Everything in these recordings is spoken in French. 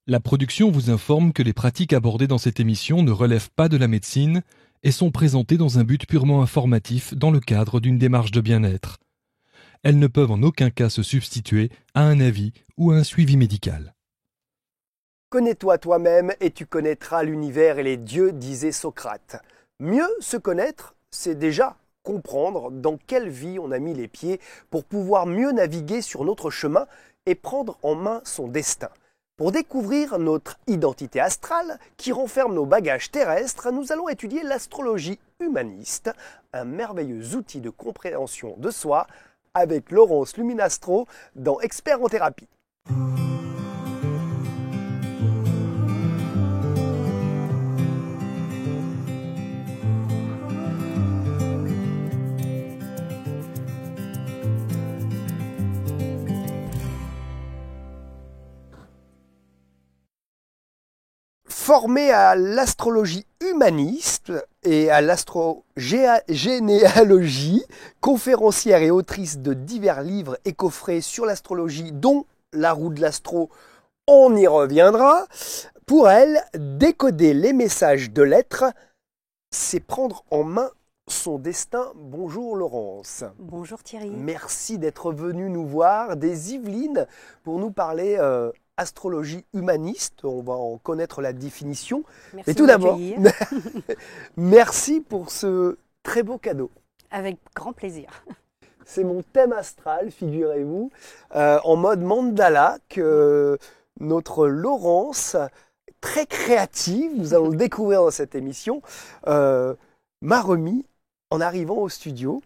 La production vous informe que les pratiques abordées dans cette émission ne relèvent pas de la médecine et sont présentées dans un but purement informatif dans le cadre d'une démarche de bien-être. Elles ne peuvent en aucun cas se substituer à un avis ou à un suivi médical. Connais-toi toi-même et tu connaîtras l'univers et les dieux, disait Socrate. Mieux se connaître, c'est déjà comprendre dans quelle vie on a mis les pieds pour pouvoir mieux naviguer sur notre chemin et prendre en main son destin. Pour découvrir notre identité astrale qui renferme nos bagages terrestres, nous allons étudier l'astrologie humaniste, un merveilleux outil de compréhension de soi, avec Laurence Luminastro dans Expert en thérapie. Formée à l'astrologie humaniste et à l'astrogénéalogie, conférencière et autrice de divers livres et coffrets sur l'astrologie, dont La roue de l'astro, on y reviendra. Pour elle, décoder les messages de l'être, c'est prendre en main son destin. Bonjour Laurence. Bonjour Thierry. Merci d'être venue nous voir des Yvelines pour nous parler astrologie humaniste. On va en connaître la définition. Merci. Mais tout d'abord, merci pour ce très beau cadeau. Avec grand plaisir. C'est mon thème astral, figurez-vous, en mode mandala que notre Laurence, très créative, nous allons le découvrir dans cette émission, m'a remis en arrivant au studio.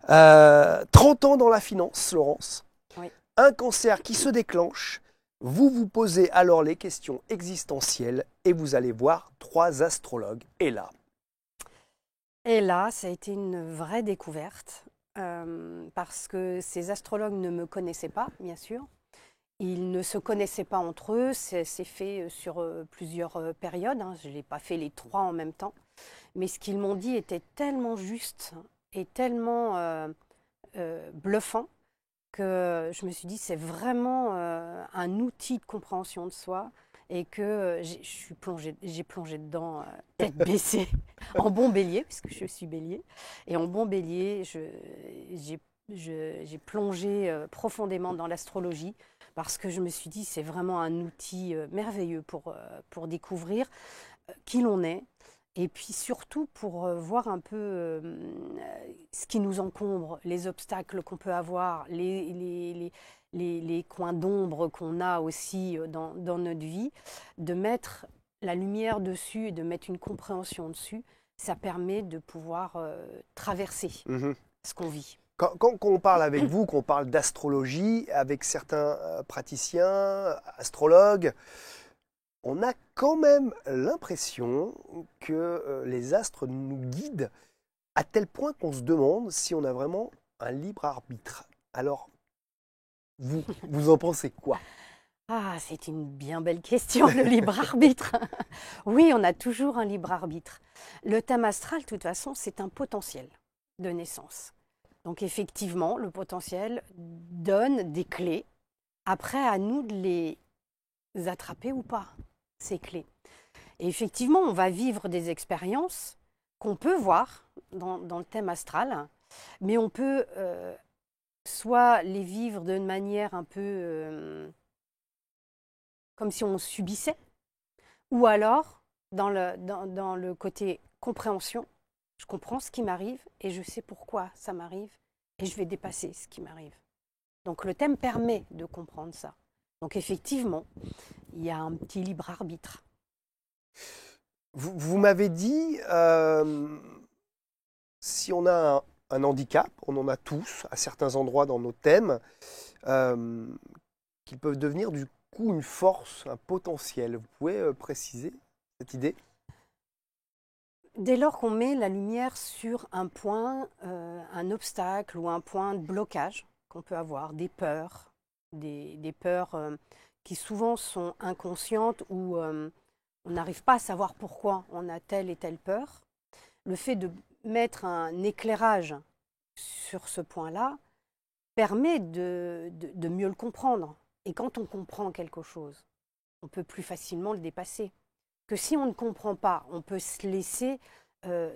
30 ans dans la finance, Laurence. Oui. Un cancer qui se déclenche. Vous vous posez alors les questions existentielles et vous allez voir 3 astrologues. Et là, ça a été une vraie découverte parce que ces astrologues ne me connaissaient pas, bien sûr. Ils ne se connaissaient pas entre eux. C'est fait sur plusieurs périodes. Je n'ai pas fait les 3 en même temps. Mais ce qu'ils m'ont dit était tellement juste et tellement bluffant que je me suis dit c'est vraiment un outil de compréhension de soi et que j'ai plongé dedans tête baissée, en bon bélier, puisque je suis bélier. Et en bon bélier, j'ai plongé profondément dans l'astrologie parce que je me suis dit c'est vraiment un outil merveilleux pour découvrir qui l'on est. Et puis surtout pour voir un peu ce qui nous encombre, les obstacles qu'on peut avoir, les coins d'ombre qu'on a aussi dans notre vie, de mettre la lumière dessus et de mettre une compréhension dessus, ça permet de pouvoir traverser ce qu'on vit. Quand on parle avec vous, qu'on parle d'astrologie, avec certains praticiens, astrologues, on a quand même l'impression que les astres nous guident à tel point qu'on se demande si on a vraiment un libre arbitre. Alors, vous en pensez quoi? Ah, c'est une bien belle question, le libre arbitre. Oui, on a toujours un libre arbitre. Le thème astral, de toute façon, c'est un potentiel de naissance. Donc effectivement, le potentiel donne des clés. Après, à nous de les attraper ou pas, ces clés. Et effectivement, on va vivre des expériences qu'on peut voir dans le thème astral, mais on peut soit les vivre d'une manière un peu comme si on subissait, ou alors dans le côté compréhension, je comprends ce qui m'arrive et je sais pourquoi ça m'arrive et je vais dépasser ce qui m'arrive. Donc le thème permet de comprendre ça. Donc effectivement, il y a un petit libre arbitre. Vous m'avez dit, si on a un handicap, on en a tous à certains endroits dans nos thèmes, qu'ils peuvent devenir du coup une force, un potentiel. Vous pouvez préciser cette idée? Dès lors qu'on met la lumière sur un point, un obstacle ou un point de blocage qu'on peut avoir, des peurs, des peurs qui souvent sont inconscientes ou on n'arrive pas à savoir pourquoi on a telle et telle peur, le fait de mettre un éclairage sur ce point-là permet de mieux le comprendre. Et quand on comprend quelque chose, on peut plus facilement le dépasser. Que si on ne comprend pas, on peut se laisser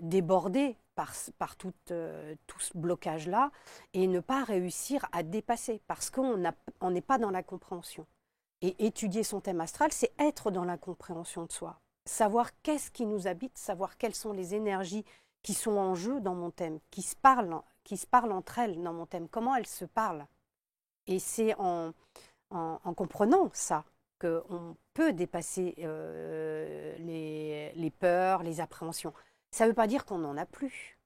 déborder par tout ce blocage-là et ne pas réussir à dépasser parce qu'on n'est pas dans la compréhension. Et étudier son thème astral, c'est être dans la compréhension de soi. Savoir qu'est-ce qui nous habite, savoir quelles sont les énergies qui sont en jeu dans mon thème, qui se parlent entre elles dans mon thème, comment elles se parlent. Et c'est en comprenant ça qu'on peut dépasser les peurs, les appréhensions. Ça ne veut pas dire qu'on n'en a plus.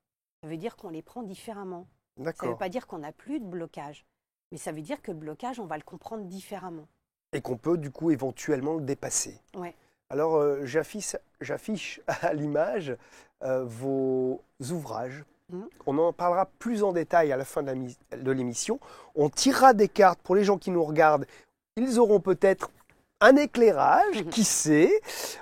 Ça veut dire qu'on les prend différemment. D'accord. Ça ne veut pas dire qu'on n'a plus de blocage. Mais ça veut dire que le blocage, on va le comprendre différemment. Et qu'on peut du coup éventuellement le dépasser. Ouais. Alors j'affiche à l'image vos ouvrages. On en parlera plus en détail à la fin de l'émission. On tirera des cartes pour les gens qui nous regardent. Ils auront peut-être un éclairage, qui sait.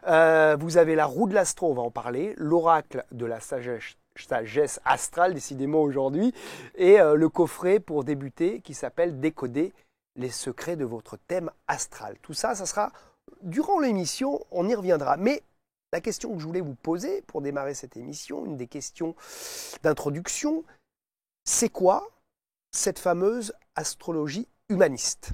Vous avez la roue de l'astro, on va en parler. L'oracle de la sagesse astrale, décidément aujourd'hui. Et le coffret pour débuter qui s'appelle Décoder les secrets de votre thème astral. Tout ça, ça sera durant l'émission, on y reviendra. Mais la question que je voulais vous poser pour démarrer cette émission, une des questions d'introduction, c'est quoi cette fameuse astrologie humaniste ?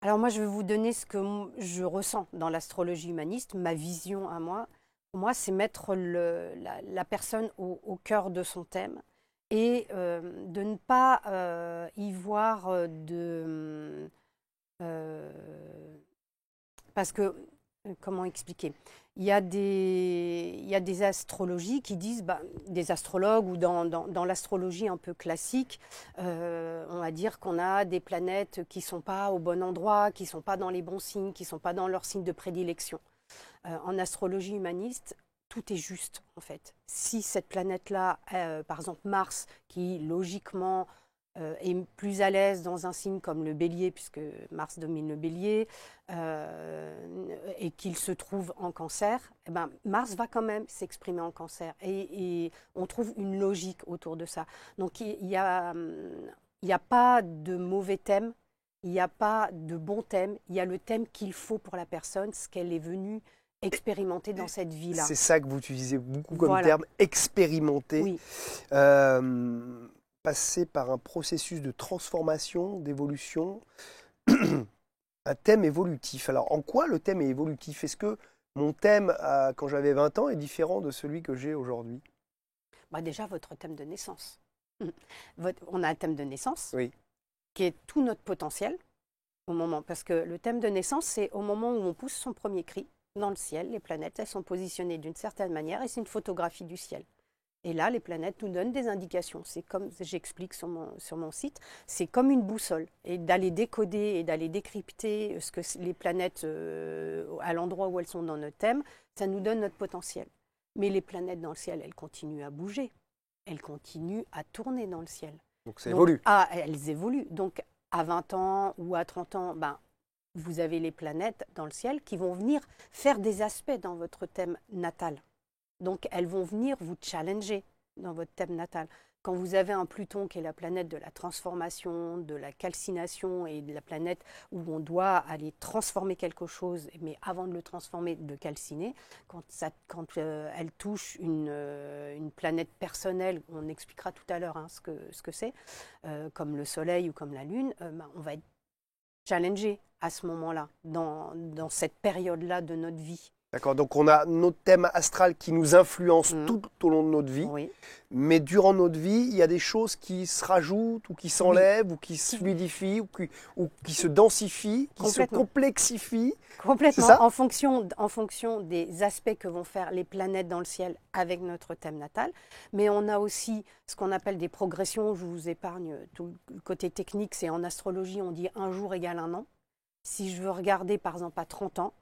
Alors moi, je vais vous donner ce que je ressens dans l'astrologie humaniste, ma vision à moi. Pour moi, c'est mettre la personne au cœur de son thème et de ne pas y voir parce que, comment expliquer ? Il y a des astrologies qui disent, des astrologues ou dans l'astrologie un peu classique, on va dire qu'on a des planètes qui ne sont pas au bon endroit, qui ne sont pas dans les bons signes, qui ne sont pas dans leur signe de prédilection. En astrologie humaniste, tout est juste en fait. Si cette planète-là, par exemple Mars, qui logiquement est plus à l'aise dans un signe comme le bélier, puisque Mars domine le bélier, et qu'il se trouve en cancer, eh ben, Mars va quand même s'exprimer en cancer. Et on trouve une logique autour de ça. Donc il n'y a pas de mauvais thème, il n'y a pas de bon thème, il y a le thème qu'il faut pour la personne, ce qu'elle est venue expérimenter dans cette vie-là. C'est ça que vous utilisez beaucoup comme terme, expérimenter. Oui. Passer par un processus de transformation, d'évolution, un thème évolutif. Alors, en quoi le thème est évolutif ? Est-ce que mon thème, quand j'avais 20 ans, est différent de celui que j'ai aujourd'hui ? Déjà, votre thème de naissance. On a un thème de naissance, oui, qui est tout notre potentiel, au moment, parce que le thème de naissance, c'est au moment où on pousse son premier cri dans le ciel, les planètes, elles sont positionnées d'une certaine manière, et c'est une photographie du ciel. Et là, les planètes nous donnent des indications. C'est comme j'explique sur mon site, c'est comme une boussole. Et d'aller décoder et d'aller décrypter ce que les planètes, à l'endroit où elles sont dans notre thème, ça nous donne notre potentiel. Mais les planètes dans le ciel, elles continuent à bouger. Elles continuent à tourner dans le ciel. Donc ça évolue. Elles évoluent. Donc à 20 ans ou à 30 ans, vous avez les planètes dans le ciel qui vont venir faire des aspects dans votre thème natal. Donc, elles vont venir vous challenger dans votre thème natal. Quand vous avez un Pluton qui est la planète de la transformation, de la calcination et de la planète où on doit aller transformer quelque chose, mais avant de le transformer, de calciner, quand elle touche une planète personnelle, on expliquera tout à l'heure ce que c'est, comme le Soleil ou comme la Lune, on va être challengé à ce moment-là, dans cette période-là de notre vie. D'accord, donc on a notre thème astral qui nous influence tout au long de notre vie, oui. Mais durant notre vie, il y a des choses qui se rajoutent ou qui s'enlèvent ou qui se fluidifient ou qui se densifient, qui se complexifient. Complètement, c'est ça ? en fonction des aspects que vont faire les planètes dans le ciel avec notre thème natal. Mais on a aussi ce qu'on appelle des progressions, je vous épargne tout le côté technique, c'est en astrologie, on dit un jour égale un an. Si je veux regarder par exemple à 30 ans,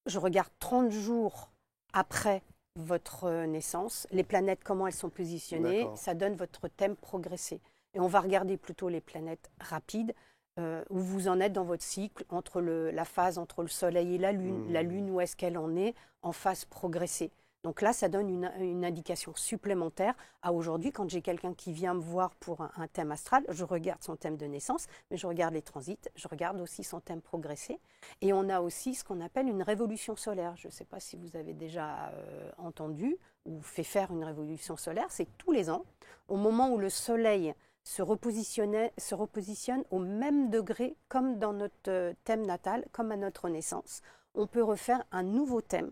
je regarde 30 jours après votre naissance, les planètes, comment elles sont positionnées, ça donne votre thème progressé. Et on va regarder plutôt les planètes rapides, où vous en êtes dans votre cycle, entre la phase entre le Soleil et la Lune où est-ce qu'elle en est en phase progressée. Donc là, ça donne une indication supplémentaire à aujourd'hui. Quand j'ai quelqu'un qui vient me voir pour un thème astral, je regarde son thème de naissance, mais je regarde les transits, je regarde aussi son thème progressé. Et on a aussi ce qu'on appelle une révolution solaire. Je ne sais pas si vous avez déjà entendu ou fait faire une révolution solaire. C'est tous les ans, au moment où le soleil se repositionne au même degré comme dans notre thème natal, comme à notre naissance. On peut refaire un nouveau thème.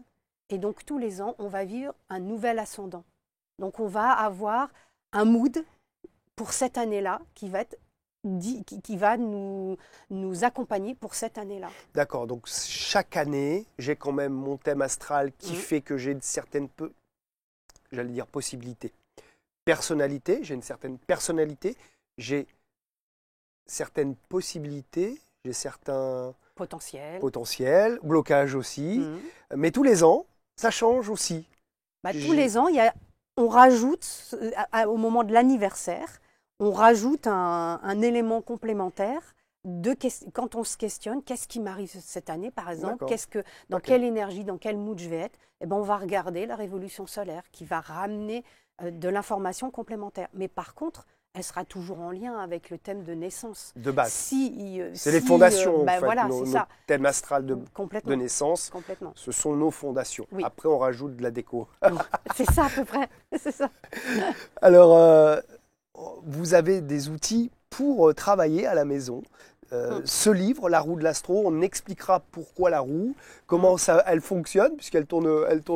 Et donc, tous les ans, on va vivre un nouvel ascendant. Donc, on va avoir un mood pour cette année-là qui va nous accompagner pour cette année-là. D'accord, donc chaque année, j'ai quand même mon thème astral qui fait que j'ai certaines, j'allais dire possibilités. Personnalité, j'ai une certaine personnalité, j'ai certaines possibilités, j'ai certains potentiels, blocages aussi. Mais tous les ans, ça change aussi. Tous les ans, on rajoute, au moment de l'anniversaire, on rajoute un élément complémentaire quand on se questionne, qu'est-ce qui m'arrive cette année, par exemple, dans quelle énergie, dans quel mood je vais être, et ben on va regarder la révolution solaire qui va ramener de l'information complémentaire. Mais par contre, elle sera toujours en lien avec le thème de naissance. De base. C'est les fondations, en fait, voilà, nos thèmes astral de naissance. Complètement. Ce sont nos fondations. Oui. Après, on rajoute de la déco. C'est ça, à peu près. C'est ça. Alors, vous avez des outils pour travailler à la maison. Ce livre, La roue de l'astro, on expliquera pourquoi la roue, comment elle fonctionne, puisqu'elle tourne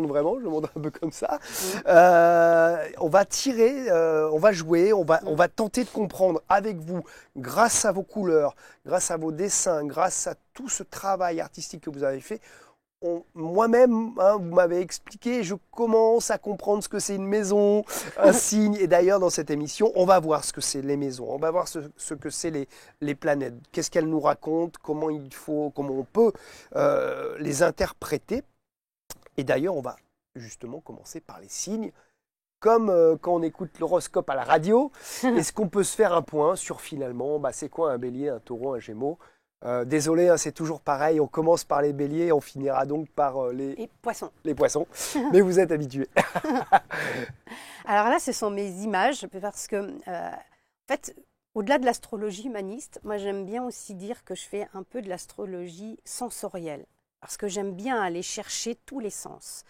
vraiment, je le montre un peu comme ça. On va tirer, on va jouer, on va tenter de comprendre avec vous, grâce à vos couleurs, grâce à vos dessins, grâce à tout ce travail artistique que vous avez fait. Moi-même, vous m'avez expliqué, je commence à comprendre ce que c'est une maison, un signe. Et d'ailleurs, dans cette émission, on va voir ce que c'est les maisons, on va voir ce que c'est les planètes, qu'est-ce qu'elles nous racontent, comment on peut les interpréter. Et d'ailleurs, on va justement commencer par les signes. Comme quand on écoute l'horoscope à la radio, est-ce qu'on peut se faire un point sur finalement, c'est quoi un bélier, un taureau, un gémeaux? Désolé, c'est toujours pareil, on commence par les béliers, on finira donc par les poissons. Les poissons, mais vous êtes habitués. Alors là, ce sont mes images, parce que, en fait, au-delà de l'astrologie humaniste, moi j'aime bien aussi dire que je fais un peu de l'astrologie sensorielle, parce que j'aime bien aller chercher tous les sens.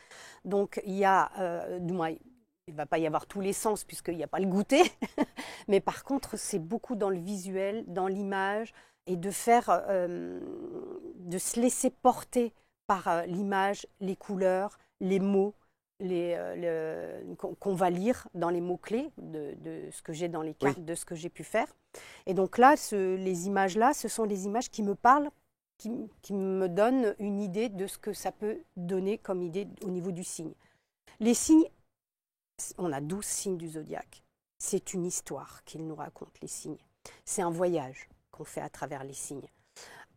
Donc il y a, du moins, il ne va pas y avoir tous les sens puisqu'il n'y a pas le goûter, mais par contre, c'est beaucoup dans le visuel, dans l'image, et de se laisser porter par l'image, les couleurs, les mots qu'on va lire dans les mots-clés de ce que j'ai dans les cartes, de ce que j'ai pu faire. Et donc là, les images-là, ce sont les images qui me parlent, qui me donnent une idée de ce que ça peut donner comme idée au niveau du signe. Les signes, on a 12 signes du zodiaque. C'est une histoire qu'ils nous racontent, les signes. C'est un voyage qu'on fait à travers les signes.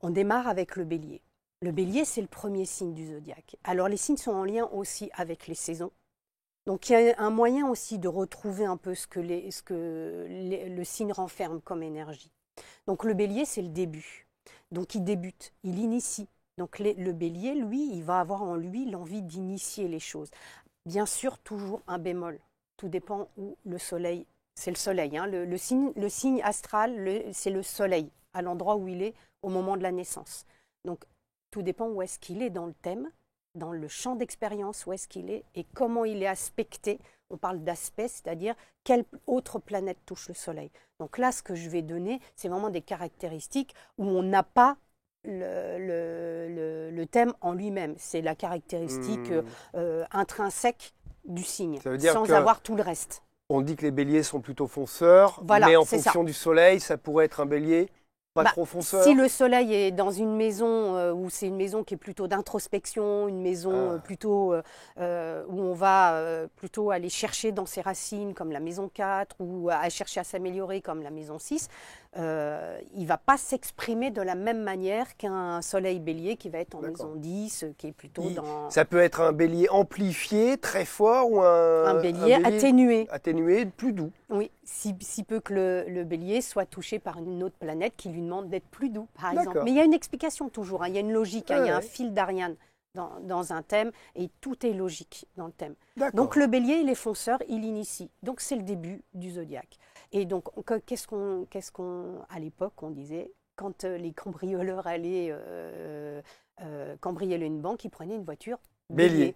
On démarre avec le bélier. Le bélier, c'est le premier signe du zodiaque. Alors, les signes sont en lien aussi avec les saisons. Donc, il y a un moyen aussi de retrouver un peu ce que le signe renferme comme énergie. Donc, le bélier, c'est le début. Donc, il débute, il initie. Donc, le bélier, lui, il va avoir en lui l'envie d'initier les choses. Bien sûr, toujours un bémol. Tout dépend où le soleil. C'est le soleil, hein. Le signe astral, c'est le soleil, à l'endroit où il est au moment de la naissance. Donc, tout dépend où est-ce qu'il est dans le thème, dans le champ d'expérience, où est-ce qu'il est et comment il est aspecté. On parle d'aspect, c'est-à-dire quelle autre planète touche le soleil. Donc là, ce que je vais donner, c'est vraiment des caractéristiques où on n'a pas le thème en lui-même. C'est la caractéristique intrinsèque du signe, sans avoir tout le reste. On dit que les béliers sont plutôt fonceurs, mais en fonction du soleil, ça pourrait être un bélier pas trop fonceur. Si le soleil est dans une maison où c'est une maison qui est plutôt d'introspection, une maison plutôt où on va plutôt aller chercher dans ses racines comme la maison 4 ou à chercher à s'améliorer comme la maison 6, il ne va pas s'exprimer de la même manière qu'un soleil bélier qui va être en maison 10, qui est plutôt dans... Ça peut être un bélier amplifié, très fort, ou un bélier atténué. Atténué, plus doux. Oui, si peu que le bélier soit touché par une autre planète qui lui demande d'être plus doux, par exemple. Mais il y a une explication toujours, hein, il y a une logique, il y a un fil d'Ariane dans un thème et tout est logique dans le thème. D'accord. Donc le bélier, il est fonceur, il initie. Donc c'est le début du zodiaque. Et donc à l'époque, on disait, quand les cambrioleurs allaient cambrioler une banque, ils prenaient une voiture bélier.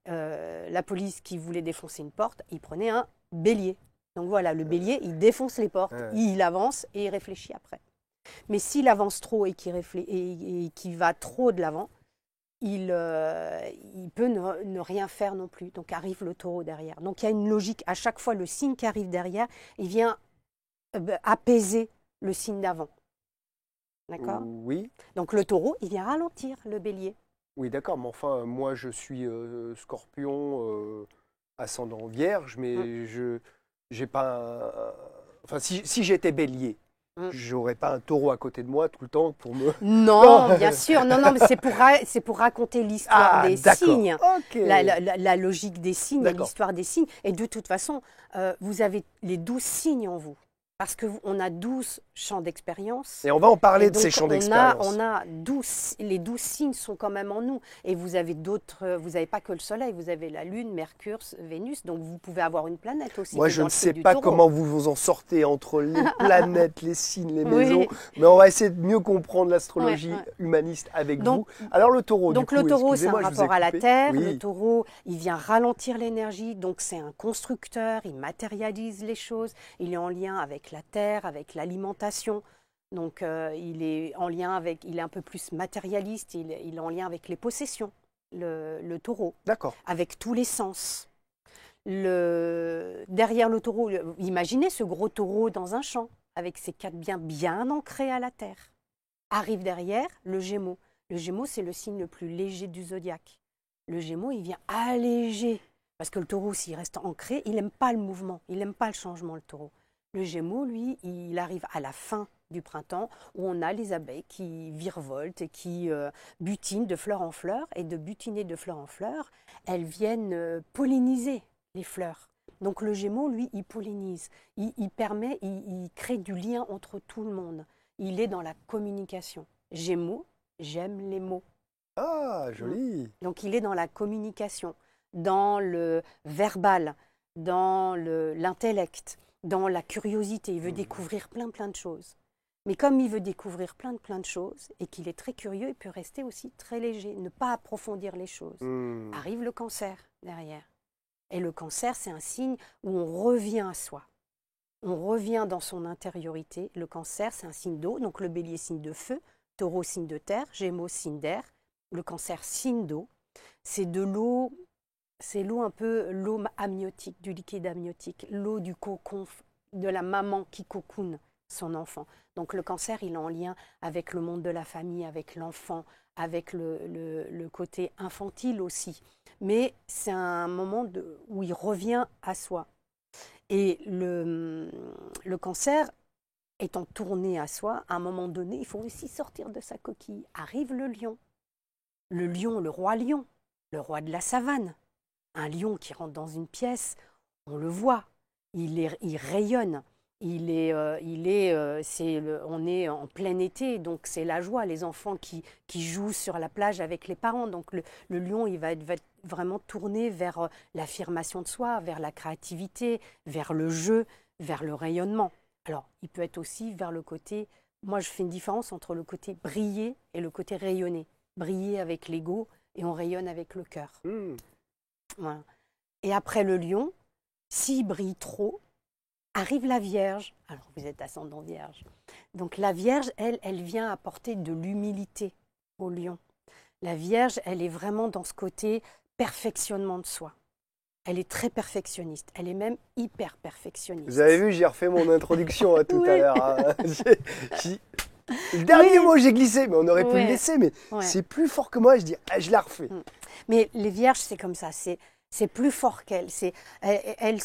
La police qui voulait défoncer une porte, il prenait un bélier. Donc voilà, le bélier, il défonce les portes, il avance et il réfléchit après. Mais s'il avance trop et qu'il va trop de l'avant, il peut ne rien faire non plus. Donc arrive le taureau derrière. Donc il y a une logique. À chaque fois, le signe qui arrive derrière, il vient apaiser le signe d'avant. D'accord ? Oui. Donc le taureau, il vient ralentir le bélier. Oui, d'accord. Mais enfin, moi, je suis scorpion, ascendant vierge, mais j'ai pas... Enfin, si j'étais bélier, j'aurais pas un taureau à côté de moi tout le temps pour me... Non, bien sûr. Non, mais c'est pour raconter l'histoire des signes. Okay. La logique des signes et l'histoire des signes. Et de toute façon, vous avez les 12 signes en vous. Parce qu'on a 12 champs d'expérience. Et on va en parler de ces champs d'expérience. Les 12 signes sont quand même en nous. Et vous avez d'autres, vous n'avez pas que le soleil, vous avez la lune, Mercure, Vénus, donc vous pouvez avoir une planète aussi. Moi, je ne sais pas comment vous vous en sortez entre les planètes, les signes, les maisons, mais on va essayer de mieux comprendre l'astrologie humaniste avec vous. Alors le taureau, donc le taureau, c'est un rapport à la Terre. Oui. Le taureau, il vient ralentir l'énergie, donc c'est un constructeur, il matérialise les choses, il est en lien avec la terre, avec l'alimentation. Donc il est en lien avec, il est un peu plus matérialiste, il est en lien avec les possessions, le taureau. D'accord. Avec tous les sens. Derrière le taureau, imaginez ce gros taureau dans un champ, avec ses 4 bien ancrés à la terre. Arrive derrière le Gémeaux. Le Gémeaux, c'est le signe le plus léger du zodiaque. Le Gémeaux, il vient alléger. Parce que le taureau, s'il reste ancré, il n'aime pas le mouvement, il n'aime pas le changement, le taureau. Le Gémeaux, lui, il arrive à la fin du printemps où on a les abeilles qui virevoltent et qui butinent de fleur en fleur. Et de butiner de fleur en fleur, elles viennent polliniser les fleurs. Donc le Gémeaux, lui, il pollinise. Il crée du lien entre tout le monde. Il est dans la communication. Gémeaux, j'aime les mots. Ah, joli. Donc il est dans la communication, dans le verbal, dans l'intellect, dans la curiosité. Il veut découvrir plein de choses. Mais comme il veut découvrir plein de choses et qu'il est très curieux, il peut rester aussi très léger, ne pas approfondir les choses. Arrive le Cancer derrière. Et le Cancer, c'est un signe où on revient à soi. On revient dans son intériorité. Le Cancer, c'est un signe d'eau. Donc le Bélier, signe de feu. Taureau, signe de terre. Gémeaux, signe d'air. Le Cancer, signe d'eau. C'est de l'eau. C'est l'eau un peu, l'eau amniotique, du liquide amniotique, l'eau du cocon, de la maman qui cocoune son enfant. Donc le Cancer, il est en lien avec le monde de la famille, avec l'enfant, avec le côté infantile aussi. Mais c'est un moment où il revient à soi. Et le Cancer, étant tourné à soi, à un moment donné, il faut aussi sortir de sa coquille. Arrive le lion, le roi lion, le roi de la savane. Un lion qui rentre dans une pièce, on le voit, il rayonne. On est en plein été, donc c'est la joie. Les enfants qui jouent sur la plage avec les parents. Donc le lion, il va être vraiment tourné vers l'affirmation de soi, vers la créativité, vers le jeu, vers le rayonnement. Alors, il peut être aussi vers le côté... Moi, je fais une différence entre le côté briller et le côté rayonner. Briller avec l'ego et on rayonne avec le cœur. Voilà. Et après le lion, s'il brille trop, arrive la Vierge. Alors, vous êtes ascendant Vierge. Donc, la Vierge, elle vient apporter de l'humilité au lion. La Vierge, elle est vraiment dans ce côté perfectionnement de soi. Elle est très perfectionniste. Elle est même hyper perfectionniste. Vous avez vu, j'ai refait mon introduction tout à l'heure. Hein. Le dernier mot, j'ai glissé, mais on aurait pu le laisser, mais c'est plus fort que moi. Je dis, je la refais. Mais les Vierges, c'est comme ça. C'est plus fort qu'elles. Elles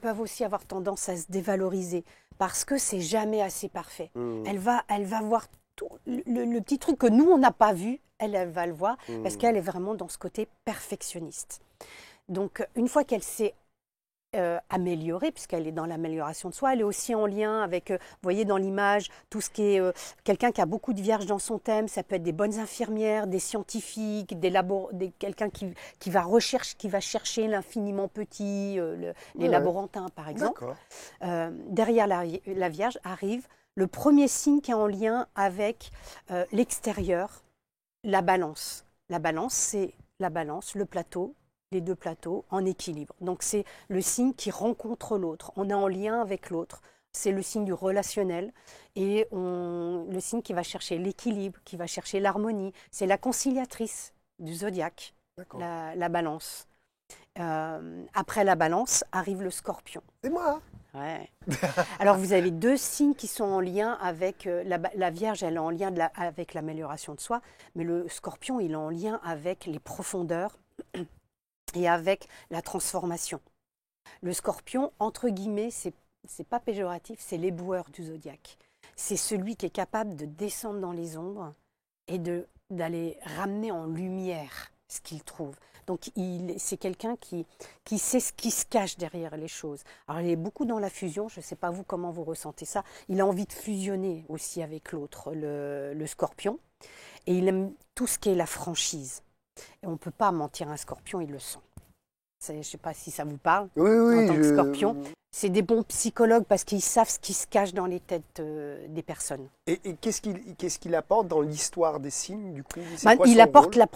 peuvent aussi avoir tendance à se dévaloriser parce que c'est jamais assez parfait. Elle va voir tout, le petit truc que nous, on n'a pas vu, elle va le voir parce qu'elle est vraiment dans ce côté perfectionniste. Donc, une fois qu'elle s'est améliorée, puisqu'elle est dans l'amélioration de soi. Elle est aussi en lien avec, vous voyez dans l'image, tout ce qui est quelqu'un qui a beaucoup de vierges dans son thème. Ça peut être des bonnes infirmières, des scientifiques, quelqu'un qui va chercher l'infiniment petit, les laborantins par exemple. Derrière la Vierge arrive le premier signe qui est en lien avec l'extérieur, la balance. La balance, c'est la balance, le plateau, les deux plateaux en équilibre. Donc c'est le signe qui rencontre l'autre. On est en lien avec l'autre. C'est le signe du relationnel et le signe qui va chercher l'équilibre, qui va chercher l'harmonie. C'est la conciliatrice du zodiaque, la balance. Après la balance arrive le scorpion. C'est moi. Ouais. Alors vous avez deux signes qui sont en lien avec la Vierge, elle est en lien avec l'amélioration de soi, mais le Scorpion, il est en lien avec les profondeurs et avec la transformation. Le Scorpion, entre guillemets, c'est pas péjoratif, c'est l'éboueur du zodiaque. C'est celui qui est capable de descendre dans les ombres et d'aller ramener en lumière ce qu'il trouve. Donc c'est quelqu'un qui sait ce qui se cache derrière les choses. Alors il est beaucoup dans la fusion, je ne sais pas vous comment vous ressentez ça. Il a envie de fusionner aussi avec l'autre, le Scorpion. Et il aime tout ce qui est la franchise. Et on ne peut pas mentir à un Scorpion, il le sent. Je ne sais pas si ça vous parle. Oui, en tant que Scorpion. C'est des bons psychologues parce qu'ils savent ce qui se cache dans les têtes des personnes. Et qu'est-ce qu'il apporte dans l'histoire des signes, du coup? Il apporte la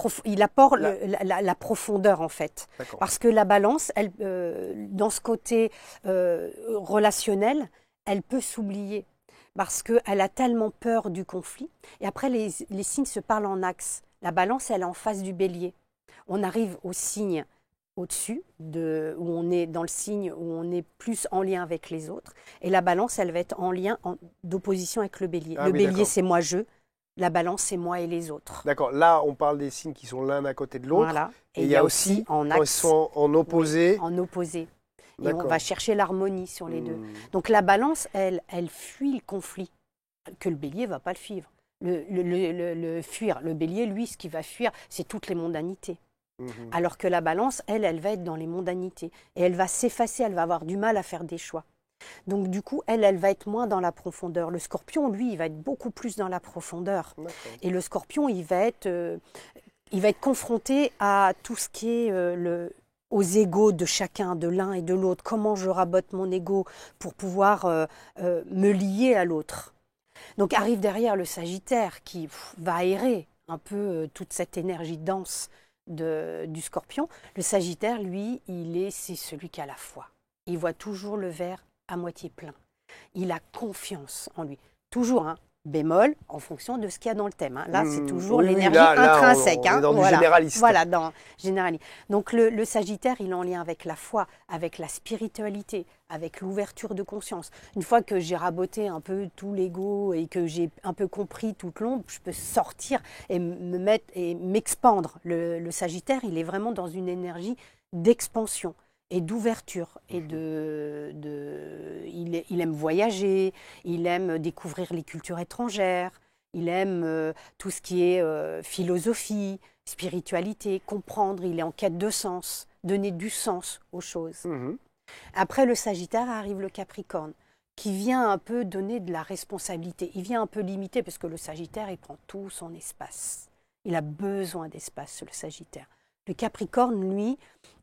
profondeur, en fait. Parce que la balance, dans ce côté relationnel, elle peut s'oublier. Parce qu'elle a tellement peur du conflit. Et après, les signes se parlent en axe. La balance, elle est en face du bélier. On arrive au signe au-dessus, où on est dans le signe où on est plus en lien avec les autres. Et la balance, elle va être en lien, d'opposition avec le bélier. Le bélier, c'est moi-je. La balance, c'est moi et les autres. D'accord. Là, on parle des signes qui sont l'un à côté de l'autre. Voilà. Et il y a aussi en axe. Quand ils sont en opposé. Oui, en opposé. Et on va chercher l'harmonie sur les deux. Donc la balance, elle fuit le conflit, que le bélier ne va pas le suivre. Le fuir. Le bélier, lui, ce qu'il va fuir, c'est toutes les mondanités. Alors que la balance, elle va être dans les mondanités. Et elle va s'effacer, elle va avoir du mal à faire des choix. Donc du coup, elle va être moins dans la profondeur. Le Scorpion, lui, il va être beaucoup plus dans la profondeur. Et le Scorpion, il va être confronté à tout ce qui est aux égos de chacun, de l'un et de l'autre. Comment je rabote mon ego pour pouvoir me lier à l'autre. Donc arrive derrière le Sagittaire qui va aérer un peu toute cette énergie dense du Scorpion. Le Sagittaire, lui, c'est celui qui a la foi. Il voit toujours le verre à moitié plein. Il a confiance en lui. Toujours, bémol, en fonction de ce qu'il y a dans le thème. Là, c'est toujours l'énergie intrinsèque. On est dans du généraliste. Voilà, dans généraliste. Donc, le Sagittaire, il est en lien avec la foi, avec la spiritualité, avec l'ouverture de conscience. Une fois que j'ai raboté un peu tout l'ego et que j'ai un peu compris toute l'ombre, je peux sortir et m'expandre. Le Sagittaire, il est vraiment dans une énergie d'expansion et d'ouverture. Et il aime voyager, il aime découvrir les cultures étrangères, il aime tout ce qui est philosophie, spiritualité, comprendre, il est en quête de sens, donner du sens aux choses. Après le Sagittaire arrive le Capricorne, qui vient un peu donner de la responsabilité. Il vient un peu limiter, parce que le Sagittaire, il prend tout son espace. Il a besoin d'espace, le Sagittaire. Le Capricorne, lui,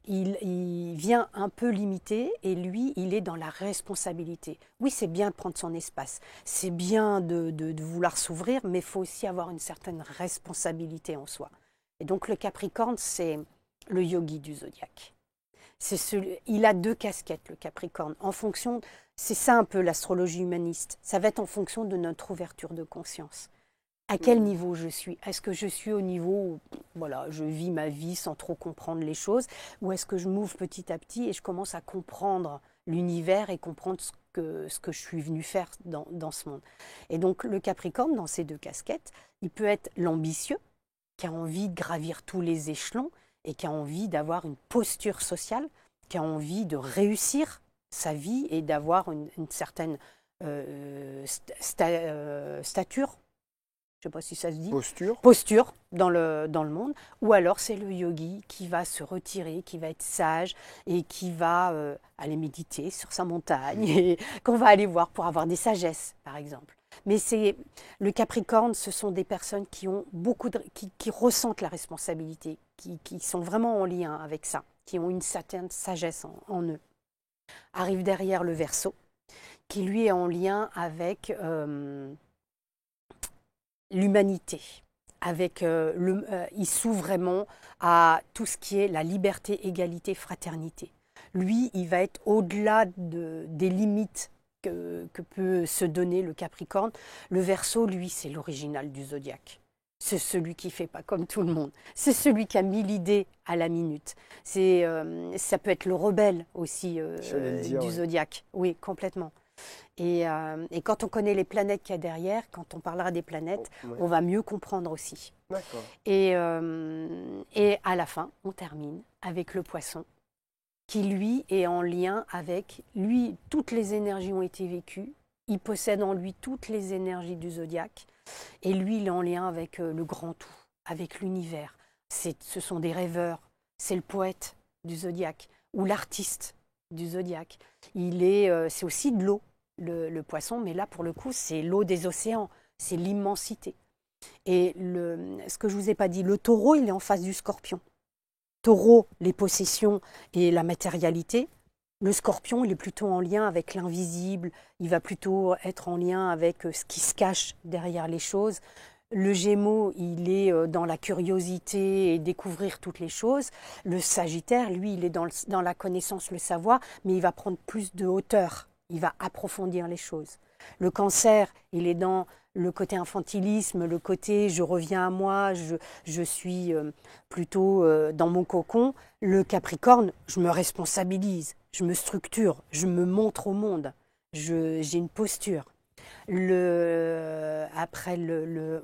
il vient un peu limiter et lui, il est dans la responsabilité. Oui, c'est bien de prendre son espace, c'est bien de vouloir s'ouvrir, mais il faut aussi avoir une certaine responsabilité en soi. Et donc le Capricorne, c'est le yogi du zodiaque. Il a deux casquettes, le Capricorne, en fonction, c'est ça un peu l'astrologie humaniste, ça va être en fonction de notre ouverture de conscience. À quel niveau je suis? Est-ce que je suis au niveau où je vis ma vie sans trop comprendre les choses? Ou est-ce que je m'ouvre petit à petit et je commence à comprendre l'univers et comprendre ce que je suis venu faire dans ce monde? Et donc le Capricorne, dans ces deux casquettes, il peut être l'ambitieux, qui a envie de gravir tous les échelons et qui a envie d'avoir une posture sociale, qui a envie de réussir sa vie et d'avoir une certaine stature. je ne sais pas si ça se dit. Posture. Posture dans le monde. Ou alors c'est le yogi qui va se retirer, qui va être sage et qui va aller méditer sur sa montagne et qu'on va aller voir pour avoir des sagesses, par exemple. Mais le Capricorne, ce sont des personnes qui ont qui ressentent la responsabilité, qui sont vraiment en lien avec ça, qui ont une certaine sagesse en eux. Arrive derrière le Verseau, qui lui est en lien avec l'humanité, il s'ouvre vraiment à tout ce qui est la liberté, égalité, fraternité. Lui, il va être au-delà des limites que peut se donner le Capricorne. Le Verseau, lui, c'est l'original du zodiaque. C'est celui qui ne fait pas comme tout le monde. C'est celui qui a mis l'idée à la minute. Ça peut être le rebelle aussi du zodiaque. Oui, complètement. Et quand on connaît les planètes qu'il y a derrière, quand on parlera des planètes, on va mieux comprendre aussi. D'accord. Et à la fin, on termine avec le Poisson, qui lui est en lien avec lui. Toutes les énergies ont été vécues. Il possède en lui toutes les énergies du zodiaque. Et lui, il est en lien avec le grand tout, avec l'univers. Ce sont des rêveurs. C'est le poète du zodiaque ou l'artiste du zodiaque. C'est aussi de l'eau, le Poisson, mais là, pour le coup, c'est l'eau des océans. C'est l'immensité. Et ce que je ne vous ai pas dit, le Taureau, il est en face du Scorpion. Taureau, les possessions et la matérialité. Le Scorpion, il est plutôt en lien avec l'invisible. Il va plutôt être en lien avec ce qui se cache derrière les choses. Le Gémeaux, il est dans la curiosité et découvrir toutes les choses. Le Sagittaire, lui, il est dans la connaissance, le savoir, mais il va prendre plus de hauteur. Il va approfondir les choses. Le Cancer, il est dans le côté infantilisme, le côté je reviens à moi, je suis plutôt dans mon cocon. Le Capricorne, je me responsabilise, je me structure, je me montre au monde, j'ai une posture. Après,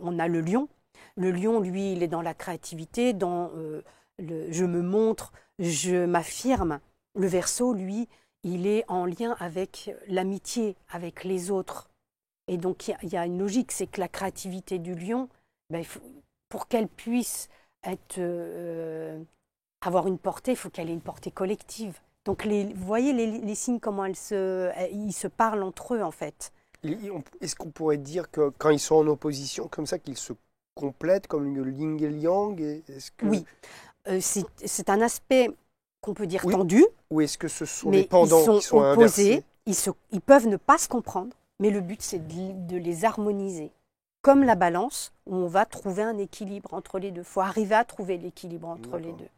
on a le Lion. Le Lion, lui, il est dans la créativité, je me montre, je m'affirme. Le Verseau, lui, il est en lien avec l'amitié, avec les autres. Et donc, il y a une logique, c'est que la créativité du lion, pour qu'elle puisse avoir une portée, il faut qu'elle ait une portée collective. Donc, vous voyez les signes, comment ils se parlent entre eux, en fait. Est-ce qu'on pourrait dire que quand ils sont en opposition, comme ça, qu'ils se complètent, comme le yin et le yang Oui, c'est un aspect qu'on peut dire tendu. Ou est-ce que ce sont des pendants qui sont opposés, ils peuvent ne pas se comprendre. Mais le but, c'est de les harmoniser. Comme la balance, où on va trouver un équilibre entre les deux. Il faut arriver à trouver l'équilibre entre les deux.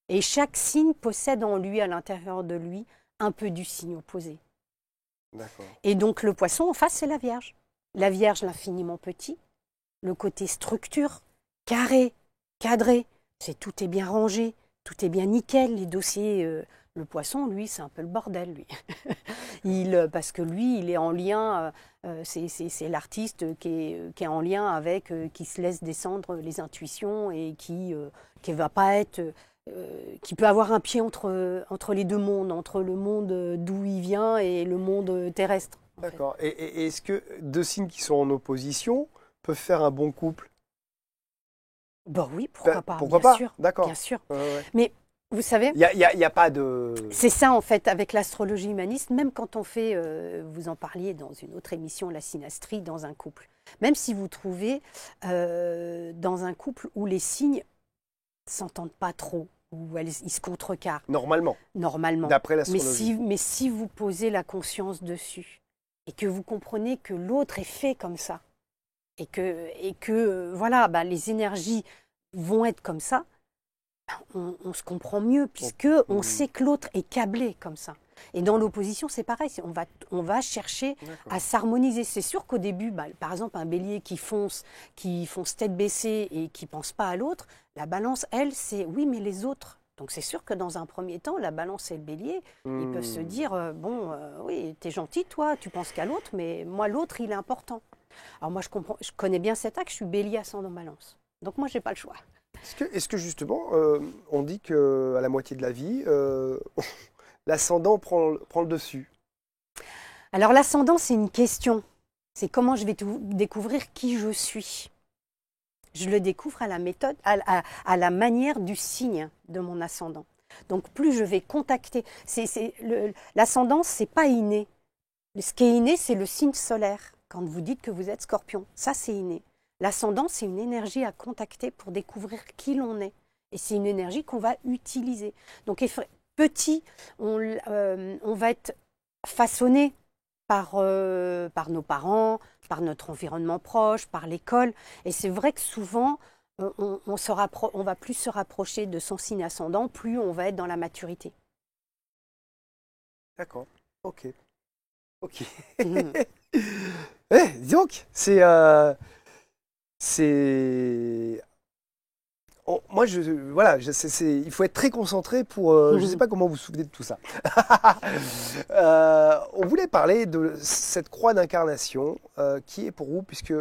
Et chaque signe possède en lui, à l'intérieur de lui, un peu du signe opposé. Et donc le Poisson, en face, c'est la Vierge. La Vierge, l'infiniment petit. Le côté structure, carré, cadré. Tout est bien rangé, tout est bien nickel. Les dossiers... Le Poisson, lui, c'est un peu le bordel, lui. Parce que lui, il est en lien, c'est l'artiste qui est en lien avec, qui se laisse descendre les intuitions et qui va pas être, qui peut avoir un pied entre les deux mondes, entre le monde d'où il vient et le monde terrestre. D'accord. Et est-ce que deux signes qui sont en opposition peuvent faire un bon couple? Oui, pourquoi pas, pourquoi pas sûr. D'accord. Bien sûr. Ouais. Mais vous savez, il y a pas de... C'est ça, en fait, avec l'astrologie humaniste, même quand on fait, vous en parliez dans une autre émission, la synastrie, dans un couple. Même si vous trouvez dans un couple où les signes ne s'entendent pas trop, où ils se contrecarrent. Normalement. D'après l'astrologie. Mais si vous posez la conscience dessus, et que vous comprenez que l'autre est fait comme ça, et que voilà, les énergies vont être comme ça, on se comprend mieux, puisqu'on sait que l'autre est câblé comme ça. Et dans l'opposition, c'est pareil, on va chercher à s'harmoniser. C'est sûr qu'au début, par exemple, un bélier qui fonce tête baissée et qui ne pense pas à l'autre, la balance, elle, c'est oui, mais les autres. Donc c'est sûr que dans un premier temps, la balance et le bélier, ils peuvent se dire, oui, t'es gentil, toi, tu penses qu'à l'autre, mais moi, l'autre, il est important. Alors moi, je connais bien cet axe, je suis bélier ascendant balance. Donc moi, je n'ai pas le choix. Est-ce que justement, on dit qu'à la moitié de la vie, l'ascendant prend le dessus? Alors l'ascendant, c'est une question. C'est comment je vais découvrir qui je suis. Je le découvre à la méthode, à la manière du signe de mon ascendant. Donc plus je vais contacter, l'ascendant, c'est pas inné. Ce qui est inné, c'est le signe solaire. Quand vous dites que vous êtes Scorpion, ça c'est inné. L'ascendant, c'est une énergie à contacter pour découvrir qui l'on est. Et c'est une énergie qu'on va utiliser. Donc petit, on va être façonné par nos parents, par notre environnement proche, par l'école. Et c'est vrai que souvent, on va plus se rapprocher de son signe ascendant, plus on va être dans la maturité. D'accord, ok. Mhm. Dis donc, moi, il faut être très concentré pour. Je ne sais pas comment vous vous souvenez de tout ça. On voulait parler de cette croix d'incarnation qui est pour vous, puisque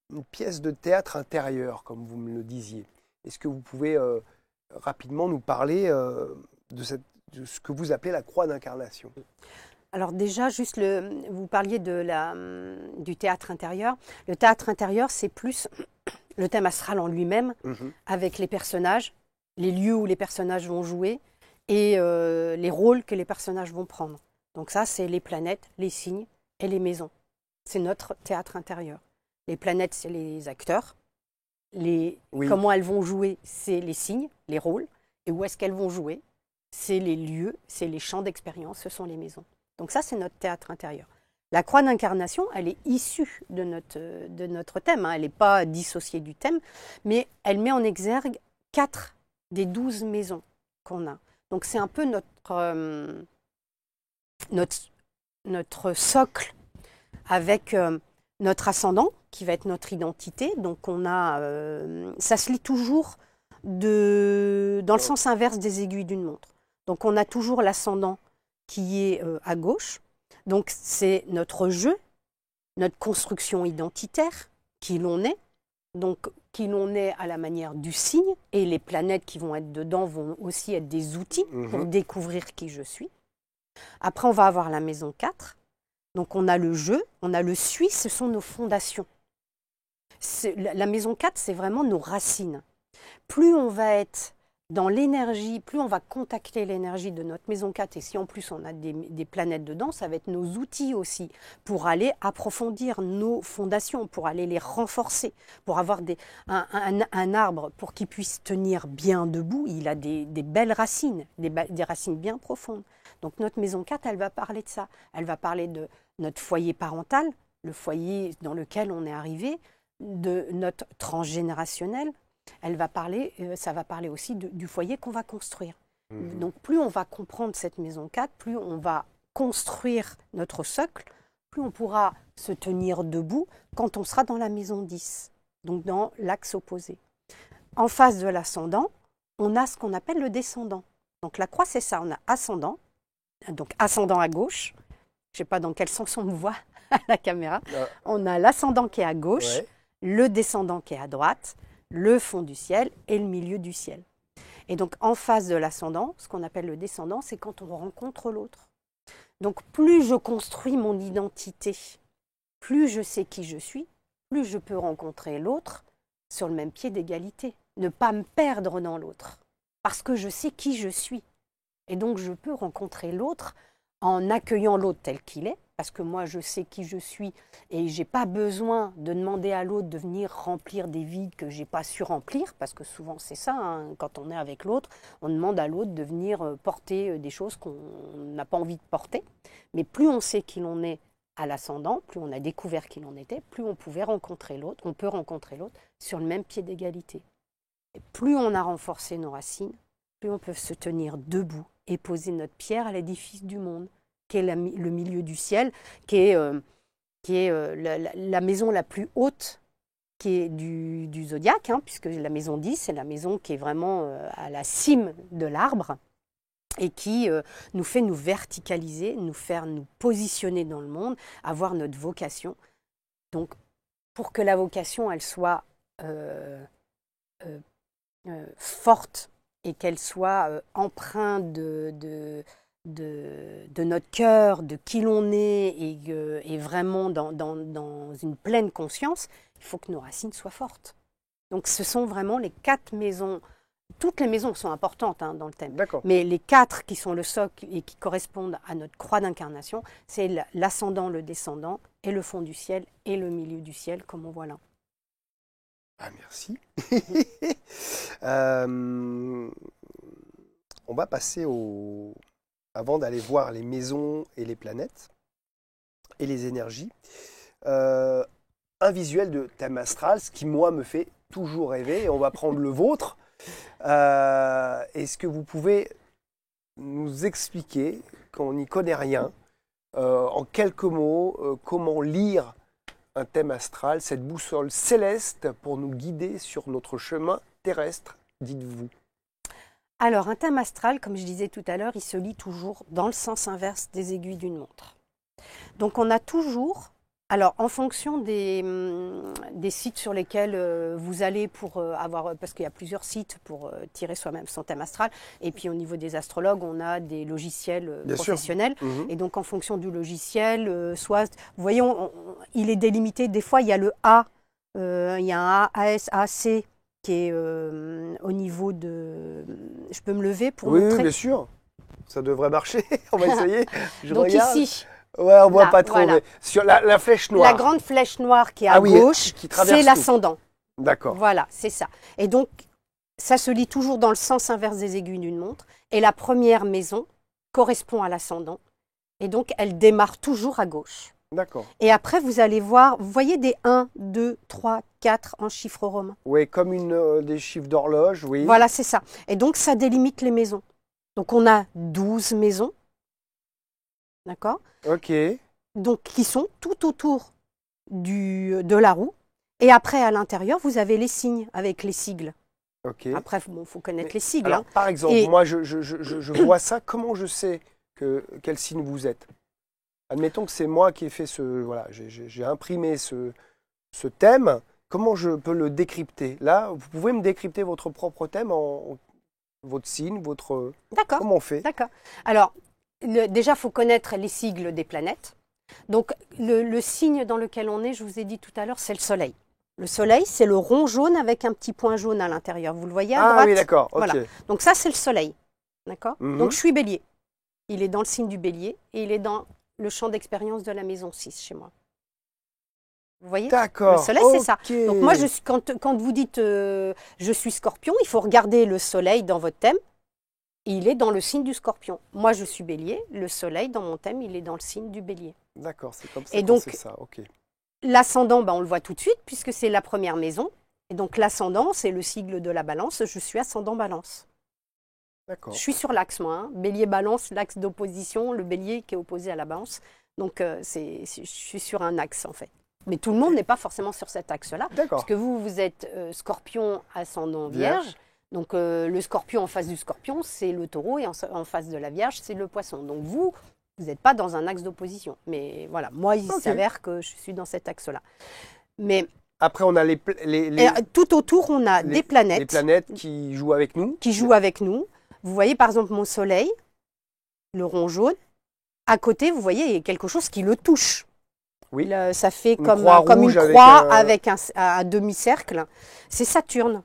une pièce de théâtre intérieur, comme vous me le disiez. Est-ce que vous pouvez rapidement nous parler de ce que vous appelez la croix d'incarnation? Alors déjà, vous parliez du théâtre intérieur. Le théâtre intérieur, c'est plus le thème astral en lui-même, avec les personnages, les lieux où les personnages vont jouer et les rôles que les personnages vont prendre. Donc ça, c'est les planètes, les signes et les maisons. C'est notre théâtre intérieur. Les planètes, c'est les acteurs. Comment elles vont jouer, c'est les signes, les rôles. Et où est-ce qu'elles vont jouer, c'est les lieux, c'est les champs d'expérience, ce sont les maisons. Donc ça, c'est notre théâtre intérieur. La croix d'incarnation, elle est issue de notre thème. Elle n'est pas dissociée du thème, mais elle met en exergue 4 des 12 maisons qu'on a. Donc c'est un peu notre socle avec notre ascendant, qui va être notre identité. Donc ça se lit toujours dans le sens inverse des aiguilles d'une montre. Donc on a toujours l'ascendant qui est à gauche. Donc c'est notre jeu, notre construction identitaire, qui l'on est. Donc qui l'on est à la manière du signe. Et les planètes qui vont être dedans vont aussi être des outils pour découvrir qui je suis. Après, on va avoir la maison 4. Donc on a le jeu, on a le suis, ce sont nos fondations. La maison 4, c'est vraiment nos racines. Plus on va être dans l'énergie, plus on va contacter l'énergie de notre maison 4, et si en plus on a des planètes dedans, ça va être nos outils aussi pour aller approfondir nos fondations, pour aller les renforcer, pour avoir un arbre pour qu'il puisse tenir bien debout. Il a des belles racines, des racines bien profondes. Donc notre maison 4, elle va parler de ça. Elle va parler de notre foyer parental, le foyer dans lequel on est arrivé, de notre transgénérationnel. Ça va parler aussi du foyer qu'on va construire. Donc plus on va comprendre cette maison 4, plus on va construire notre socle, plus on pourra se tenir debout quand on sera dans la maison 10, donc dans l'axe opposé. En face de l'ascendant, on a ce qu'on appelle le descendant. Donc la croix, c'est ça, on a ascendant, donc ascendant à gauche. Je ne sais pas dans quel sens on me voit à la caméra. On a l'ascendant qui est à gauche, le descendant qui est à droite, le fond du ciel et le milieu du ciel. Et donc en face de l'ascendant, ce qu'on appelle le descendant, c'est quand on rencontre l'autre. Donc plus je construis mon identité, plus je sais qui je suis, plus je peux rencontrer l'autre sur le même pied d'égalité. Ne pas me perdre dans l'autre, parce que je sais qui je suis. Et donc je peux rencontrer l'autre en accueillant l'autre tel qu'il est, parce que moi je sais qui je suis et je n'ai pas besoin de demander à l'autre de venir remplir des vides que je n'ai pas su remplir, parce que souvent c'est ça, hein, quand on est avec l'autre, on demande à l'autre de venir porter des choses qu'on n'a pas envie de porter. Mais plus on sait qui l'on est à l'ascendant, plus on a découvert qui l'on était, plus on peut rencontrer l'autre sur le même pied d'égalité. Et plus on a renforcé nos racines, plus on peut se tenir debout et poser notre pierre à l'édifice du monde, qui est le milieu du ciel, qui est la maison la plus haute qui est du zodiaque, hein, puisque la maison 10, c'est la maison qui est vraiment à la cime de l'arbre et qui nous fait nous verticaliser, nous faire nous positionner dans le monde, avoir notre vocation. Donc, pour que la vocation, elle soit forte et qu'elle soit empreinte de notre cœur, de qui l'on est et vraiment dans une pleine conscience, il faut que nos racines soient fortes. Donc ce sont vraiment les 4 maisons. Toutes les maisons sont importantes dans le thème. D'accord. Mais les 4 qui sont le socle et qui correspondent à notre croix d'incarnation, c'est l'ascendant, le descendant, et le fond du ciel, et le milieu du ciel, comme on voit là. Ah, merci. On va passer avant d'aller voir les maisons et les planètes et les énergies, un visuel de thème astral, ce qui, moi, me fait toujours rêver. Et on va prendre le vôtre. Est-ce que vous pouvez nous expliquer, quand on n'y connaît rien, en quelques mots, comment lire un thème astral, cette boussole céleste pour nous guider sur notre chemin terrestre, dites-vous? Alors, un thème astral, comme je disais tout à l'heure, il se lit toujours dans le sens inverse des aiguilles d'une montre. Donc, on a toujours, alors en fonction des sites sur lesquels vous allez pour avoir, parce qu'il y a plusieurs sites pour tirer soi-même son thème astral, et puis au niveau des astrologues, on a des logiciels professionnels, et donc en fonction du logiciel, soit, vous voyez, il est délimité, des fois il y a le A, il y a un A, AS, AC, qui est au niveau de... Je peux me lever pour montrer? Oui, bien sûr. Ça devrait marcher. On va essayer. Je donc regarde. Ici. Ouais, on ne voit Là, pas trop. voilà. Mais sur la flèche noire. La grande flèche noire qui est à gauche, qui traverse c'est l'ascendant. D'accord. Voilà, c'est ça. Et donc, ça se lit toujours dans le sens inverse des aiguilles d'une montre. Et la première maison correspond à l'ascendant. Et donc, elle démarre toujours à gauche. D'accord. Et après, vous allez voir, vous voyez des 1, 2, 3, 4 en chiffres romains. Oui, comme des chiffres d'horloge, oui. Voilà, c'est ça. Et donc, ça délimite les maisons. Donc, on a 12 maisons. D'accord? Ok. Donc, qui sont tout autour de la roue. Et après, à l'intérieur, vous avez les signes avec les sigles. Ok. Après, il faut connaître les sigles. Alors, par exemple, moi, je vois ça. Comment je sais quel signe vous êtes? Admettons que c'est moi qui ai fait voilà, j'ai imprimé ce thème. Comment je peux le décrypter? Là, vous pouvez me décrypter votre propre thème, votre signe, votre... D'accord. Comment on fait? D'accord. Alors, déjà, il faut connaître les sigles des planètes. Donc, le signe dans lequel on est, je vous ai dit tout à l'heure, c'est le Soleil. Le Soleil, c'est le rond jaune avec un petit point jaune à l'intérieur. Vous le voyez à droite? Ah oui, d'accord. Ok. Voilà. Donc ça, c'est le Soleil. D'accord. Mhm. Donc, je suis Bélier. Il est dans le signe du Bélier et il est dans le champ d'expérience de la maison 6 chez moi. Vous voyez? D'accord. Le Soleil, c'est ça. Ok. Donc moi, quand vous dites je suis Scorpion, il faut regarder le Soleil dans votre thème. Il est dans le signe du Scorpion. Moi, je suis Bélier. Le Soleil, dans mon thème, il est dans le signe du Bélier. D'accord, c'est comme ça. Et donc, c'est ça. Ok. L'ascendant, on le voit tout de suite puisque c'est la première maison. Et donc l'ascendant, c'est le sigle de la Balance. Je suis ascendant Balance. D'accord. Je suis sur l'axe, moi. Bélier-Balance, l'axe d'opposition, le Bélier qui est opposé à la Balance. Donc je suis sur un axe en fait. Mais tout le monde n'est pas forcément sur cet axe-là. D'accord. Parce que vous êtes Scorpion, ascendant Vierge. Donc le Scorpion en face du Scorpion, c'est le Taureau. Et en face de la Vierge, c'est le Poisson. Donc vous n'êtes pas dans un axe d'opposition. Mais voilà, moi, il s'avère que je suis dans cet axe-là. Mais après, on a tout autour, on a des planètes. Les planètes qui jouent avec nous. Qui jouent avec nous. Vous voyez, par exemple, mon Soleil, le rond jaune. À côté, vous voyez, il y a quelque chose qui le touche. Oui. Ça fait une comme une rouge croix avec un demi-cercle. C'est Saturne.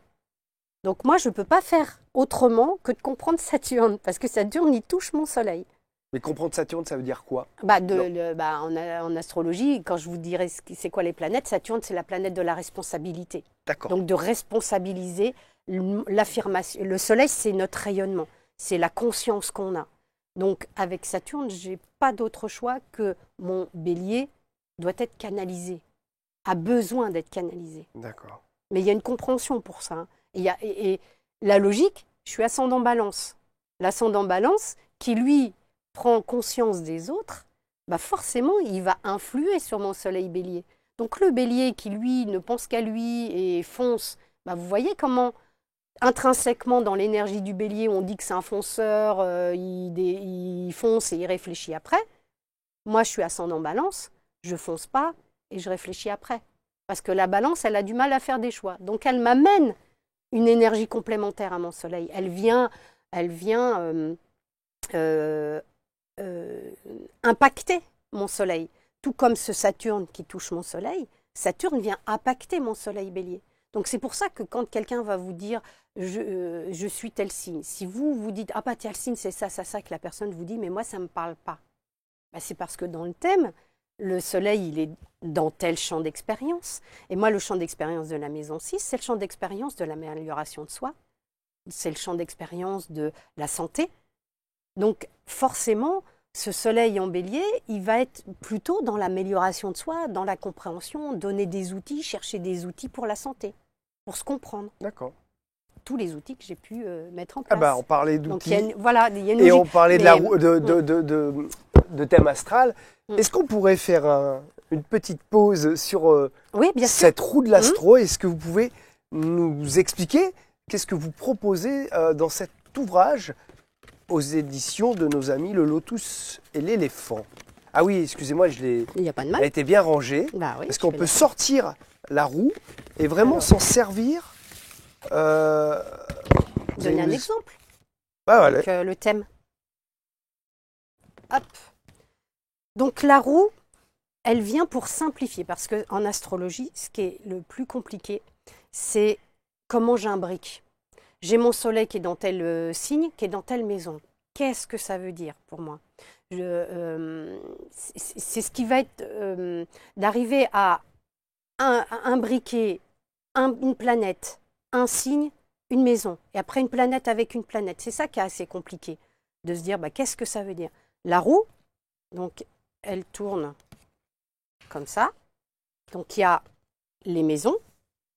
Donc moi, je ne peux pas faire autrement que de comprendre Saturne. Parce que Saturne, il touche mon Soleil. Mais comprendre Saturne, ça veut dire quoi? En astrologie, quand je vous dirai c'est quoi les planètes, Saturne, c'est la planète de la responsabilité. D'accord. Donc de responsabiliser l'affirmation. Le Soleil, c'est notre rayonnement. C'est la conscience qu'on a. Donc avec Saturne, je n'ai pas d'autre choix que mon Bélier doit être canalisé, a besoin d'être canalisé. D'accord. Mais il y a une compréhension pour ça. Et la logique, je suis ascendant Balance. L'ascendant Balance, qui lui prend conscience des autres, forcément, il va influer sur mon Soleil Bélier. Donc le Bélier qui, lui, ne pense qu'à lui et fonce, vous voyez comment, intrinsèquement, dans l'énergie du Bélier, on dit que c'est un fonceur, il fonce et il réfléchit après. Moi, je suis ascendant Balance, je fonce pas et je réfléchis après. Parce que la Balance, elle a du mal à faire des choix. Donc elle m'amène une énergie complémentaire à mon Soleil. Elle vient impacter mon Soleil. Tout comme ce Saturne qui touche mon Soleil, Saturne vient impacter mon Soleil Bélier. Donc c'est pour ça que quand quelqu'un va vous dire je suis tel signe, si vous vous dites ah bah tel signe c'est ça que la personne vous dit mais moi ça ne me parle pas, bah, c'est parce que dans le thème, le soleil il est dans tel champ d'expérience. Et moi le champ d'expérience de la maison 6, c'est le champ d'expérience de l'amélioration de soi, c'est le champ d'expérience de la santé. Donc forcément, ce soleil en bélier, il va être plutôt dans l'amélioration de soi, dans la compréhension, donner des outils, chercher des outils pour la santé, pour se comprendre. D'accord. Tous les outils que j'ai pu mettre en place. Ah bah, on parlait Donc, d'outils voilà, il y a une et logique. on parlait Mais, de thème astral. Est-ce qu'on pourrait faire une petite pause sur oui, bien sûr. cette roue de l'astro? Est-ce que vous pouvez nous expliquer qu'est-ce que vous proposez dans cet ouvrage aux éditions de nos amis Le Lotus et l'Éléphant? Ah oui, excusez-moi, Il n'y a pas de elle a mal. été bien rangée. Bah oui, Parce je qu'on fais peut la- sortir la roue et vraiment Alors. s'en servir. Vous Donner allez un nous- exemple. Ah, voilà. Donc, le thème. Hop. Donc la roue, elle vient pour simplifier, parce qu'en astrologie, ce qui est le plus compliqué, c'est comment j'imbrique. J'ai mon soleil qui est dans tel signe, qui est dans telle maison. Qu'est-ce que ça veut dire pour moi? C'est ce qui va être d'arriver à imbriquer une planète, un signe, une maison, et après une planète avec une planète. C'est ça qui est assez compliqué, de se dire bah, qu'est-ce que ça veut dire. La roue, donc, elle tourne comme ça. Donc, il y a les maisons,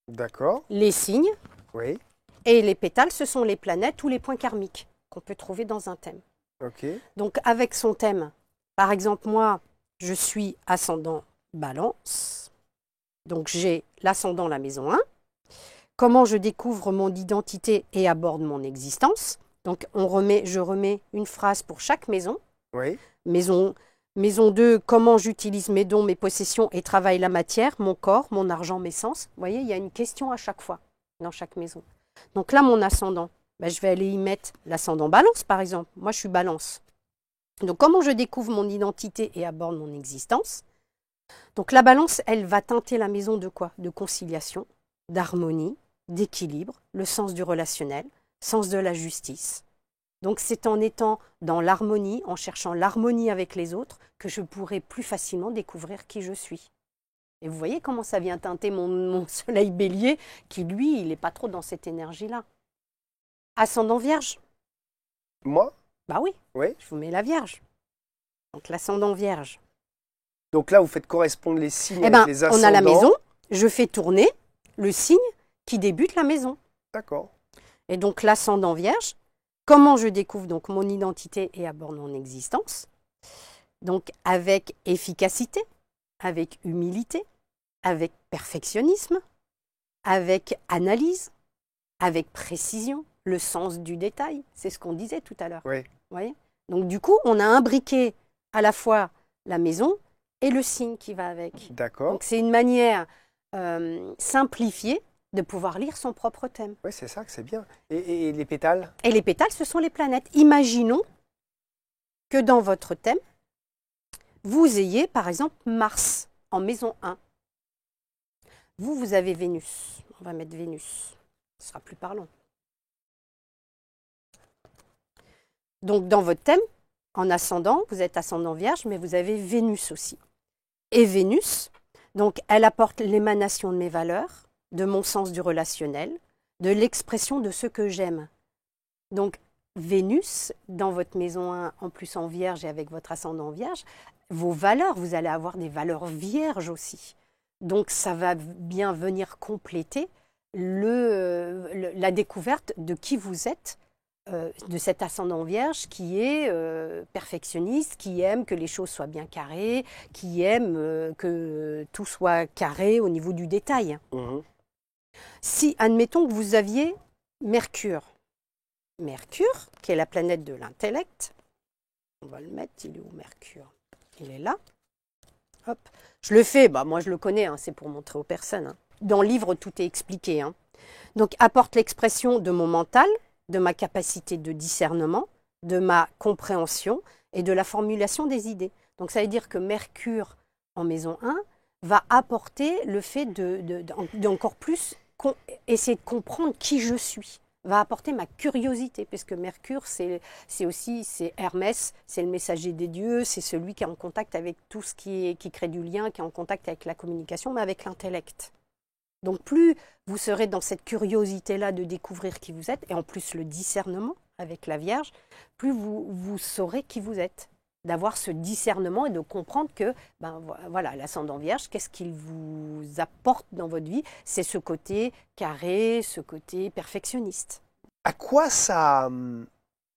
D'accord. les signes, Oui. et les pétales, ce sont les planètes ou les points karmiques qu'on peut trouver dans un thème. Ok. Donc, avec son thème, par exemple, moi, je suis ascendant Balance. Donc, j'ai l'ascendant, la maison 1. Comment je découvre mon identité et aborde mon existence. Donc, je remets une phrase pour chaque maison. Oui. Maison 2, comment j'utilise mes dons, mes possessions et travaille la matière, mon corps, mon argent, mes sens. Vous voyez, il y a une question à chaque fois dans chaque maison. Donc là, mon ascendant, ben, je vais aller y mettre l'ascendant Balance, par exemple. Moi, je suis Balance. Donc, comment je découvre mon identité et aborde mon existence? Donc, la Balance, elle va teinter la maison de quoi? De conciliation, d'harmonie, d'équilibre, le sens du relationnel, sens de la justice. Donc c'est en étant dans l'harmonie, en cherchant l'harmonie avec les autres, que je pourrai plus facilement découvrir qui je suis. Et vous voyez comment ça vient teinter mon soleil bélier, qui lui, il n'est pas trop dans cette énergie-là. Ascendant vierge? Moi? Bah oui, Oui. je vous mets la vierge. Donc l'ascendant vierge. Donc là, vous faites correspondre les signes Eh avec ben, les on ascendants. a la maison, je fais tourner le signe qui débute la maison. D'accord. Et donc l'ascendant vierge, comment je découvre donc mon identité et aborde mon existence? Donc avec efficacité, avec humilité, avec perfectionnisme, avec analyse, avec précision, le sens du détail. C'est ce qu'on disait tout à l'heure. Oui. Vous voyez? Donc du coup, on a imbriqué à la fois la maison et le signe qui va avec. D'accord. Donc c'est une manière simplifiée de pouvoir lire son propre thème. Oui, c'est ça que c'est bien. Et les pétales? Et les pétales, ce sont les planètes. Imaginons que dans votre thème, vous ayez par exemple Mars en maison 1. Vous avez Vénus. On va mettre Vénus. Ce sera plus parlant. Donc dans votre thème, en ascendant, vous êtes ascendant vierge, mais vous avez Vénus aussi. Et Vénus, donc elle apporte l'émanation de mes valeurs, de mon sens du relationnel, de l'expression de ce que j'aime. Donc Vénus, dans votre maison 1, en plus en vierge et avec votre ascendant vierge, vos valeurs, vous allez avoir des valeurs vierges aussi. Donc ça va bien venir compléter la découverte de qui vous êtes, de cet ascendant vierge qui est perfectionniste, qui aime que les choses soient bien carrées, qui aime que tout soit carré au niveau du détail. Mmh. Si, admettons que vous aviez Mercure, qui est la planète de l'intellect, on va le mettre, il est où Mercure? Il est là. Hop. Je le fais, bah moi je le connais, hein, c'est pour montrer aux personnes. Hein. Dans le livre, tout est expliqué. Hein. Donc, apporte l'expression de mon mental, de ma capacité de discernement, de ma compréhension et de la formulation des idées. Donc, ça veut dire que Mercure, en maison 1, va apporter le fait d'encore plus essayer de comprendre qui je suis, va apporter ma curiosité, puisque Mercure, c'est Hermès, c'est le messager des dieux, c'est celui qui est en contact avec tout ce qui crée du lien, qui est en contact avec la communication, mais avec l'intellect. Donc plus vous serez dans cette curiosité-là de découvrir qui vous êtes, et en plus le discernement avec la Vierge, plus vous saurez qui vous êtes. D'avoir ce discernement et de comprendre que, voilà, l'ascendant Vierge, qu'est-ce qu'il vous apporte dans votre vie? C'est ce côté carré, ce côté perfectionniste. À quoi ça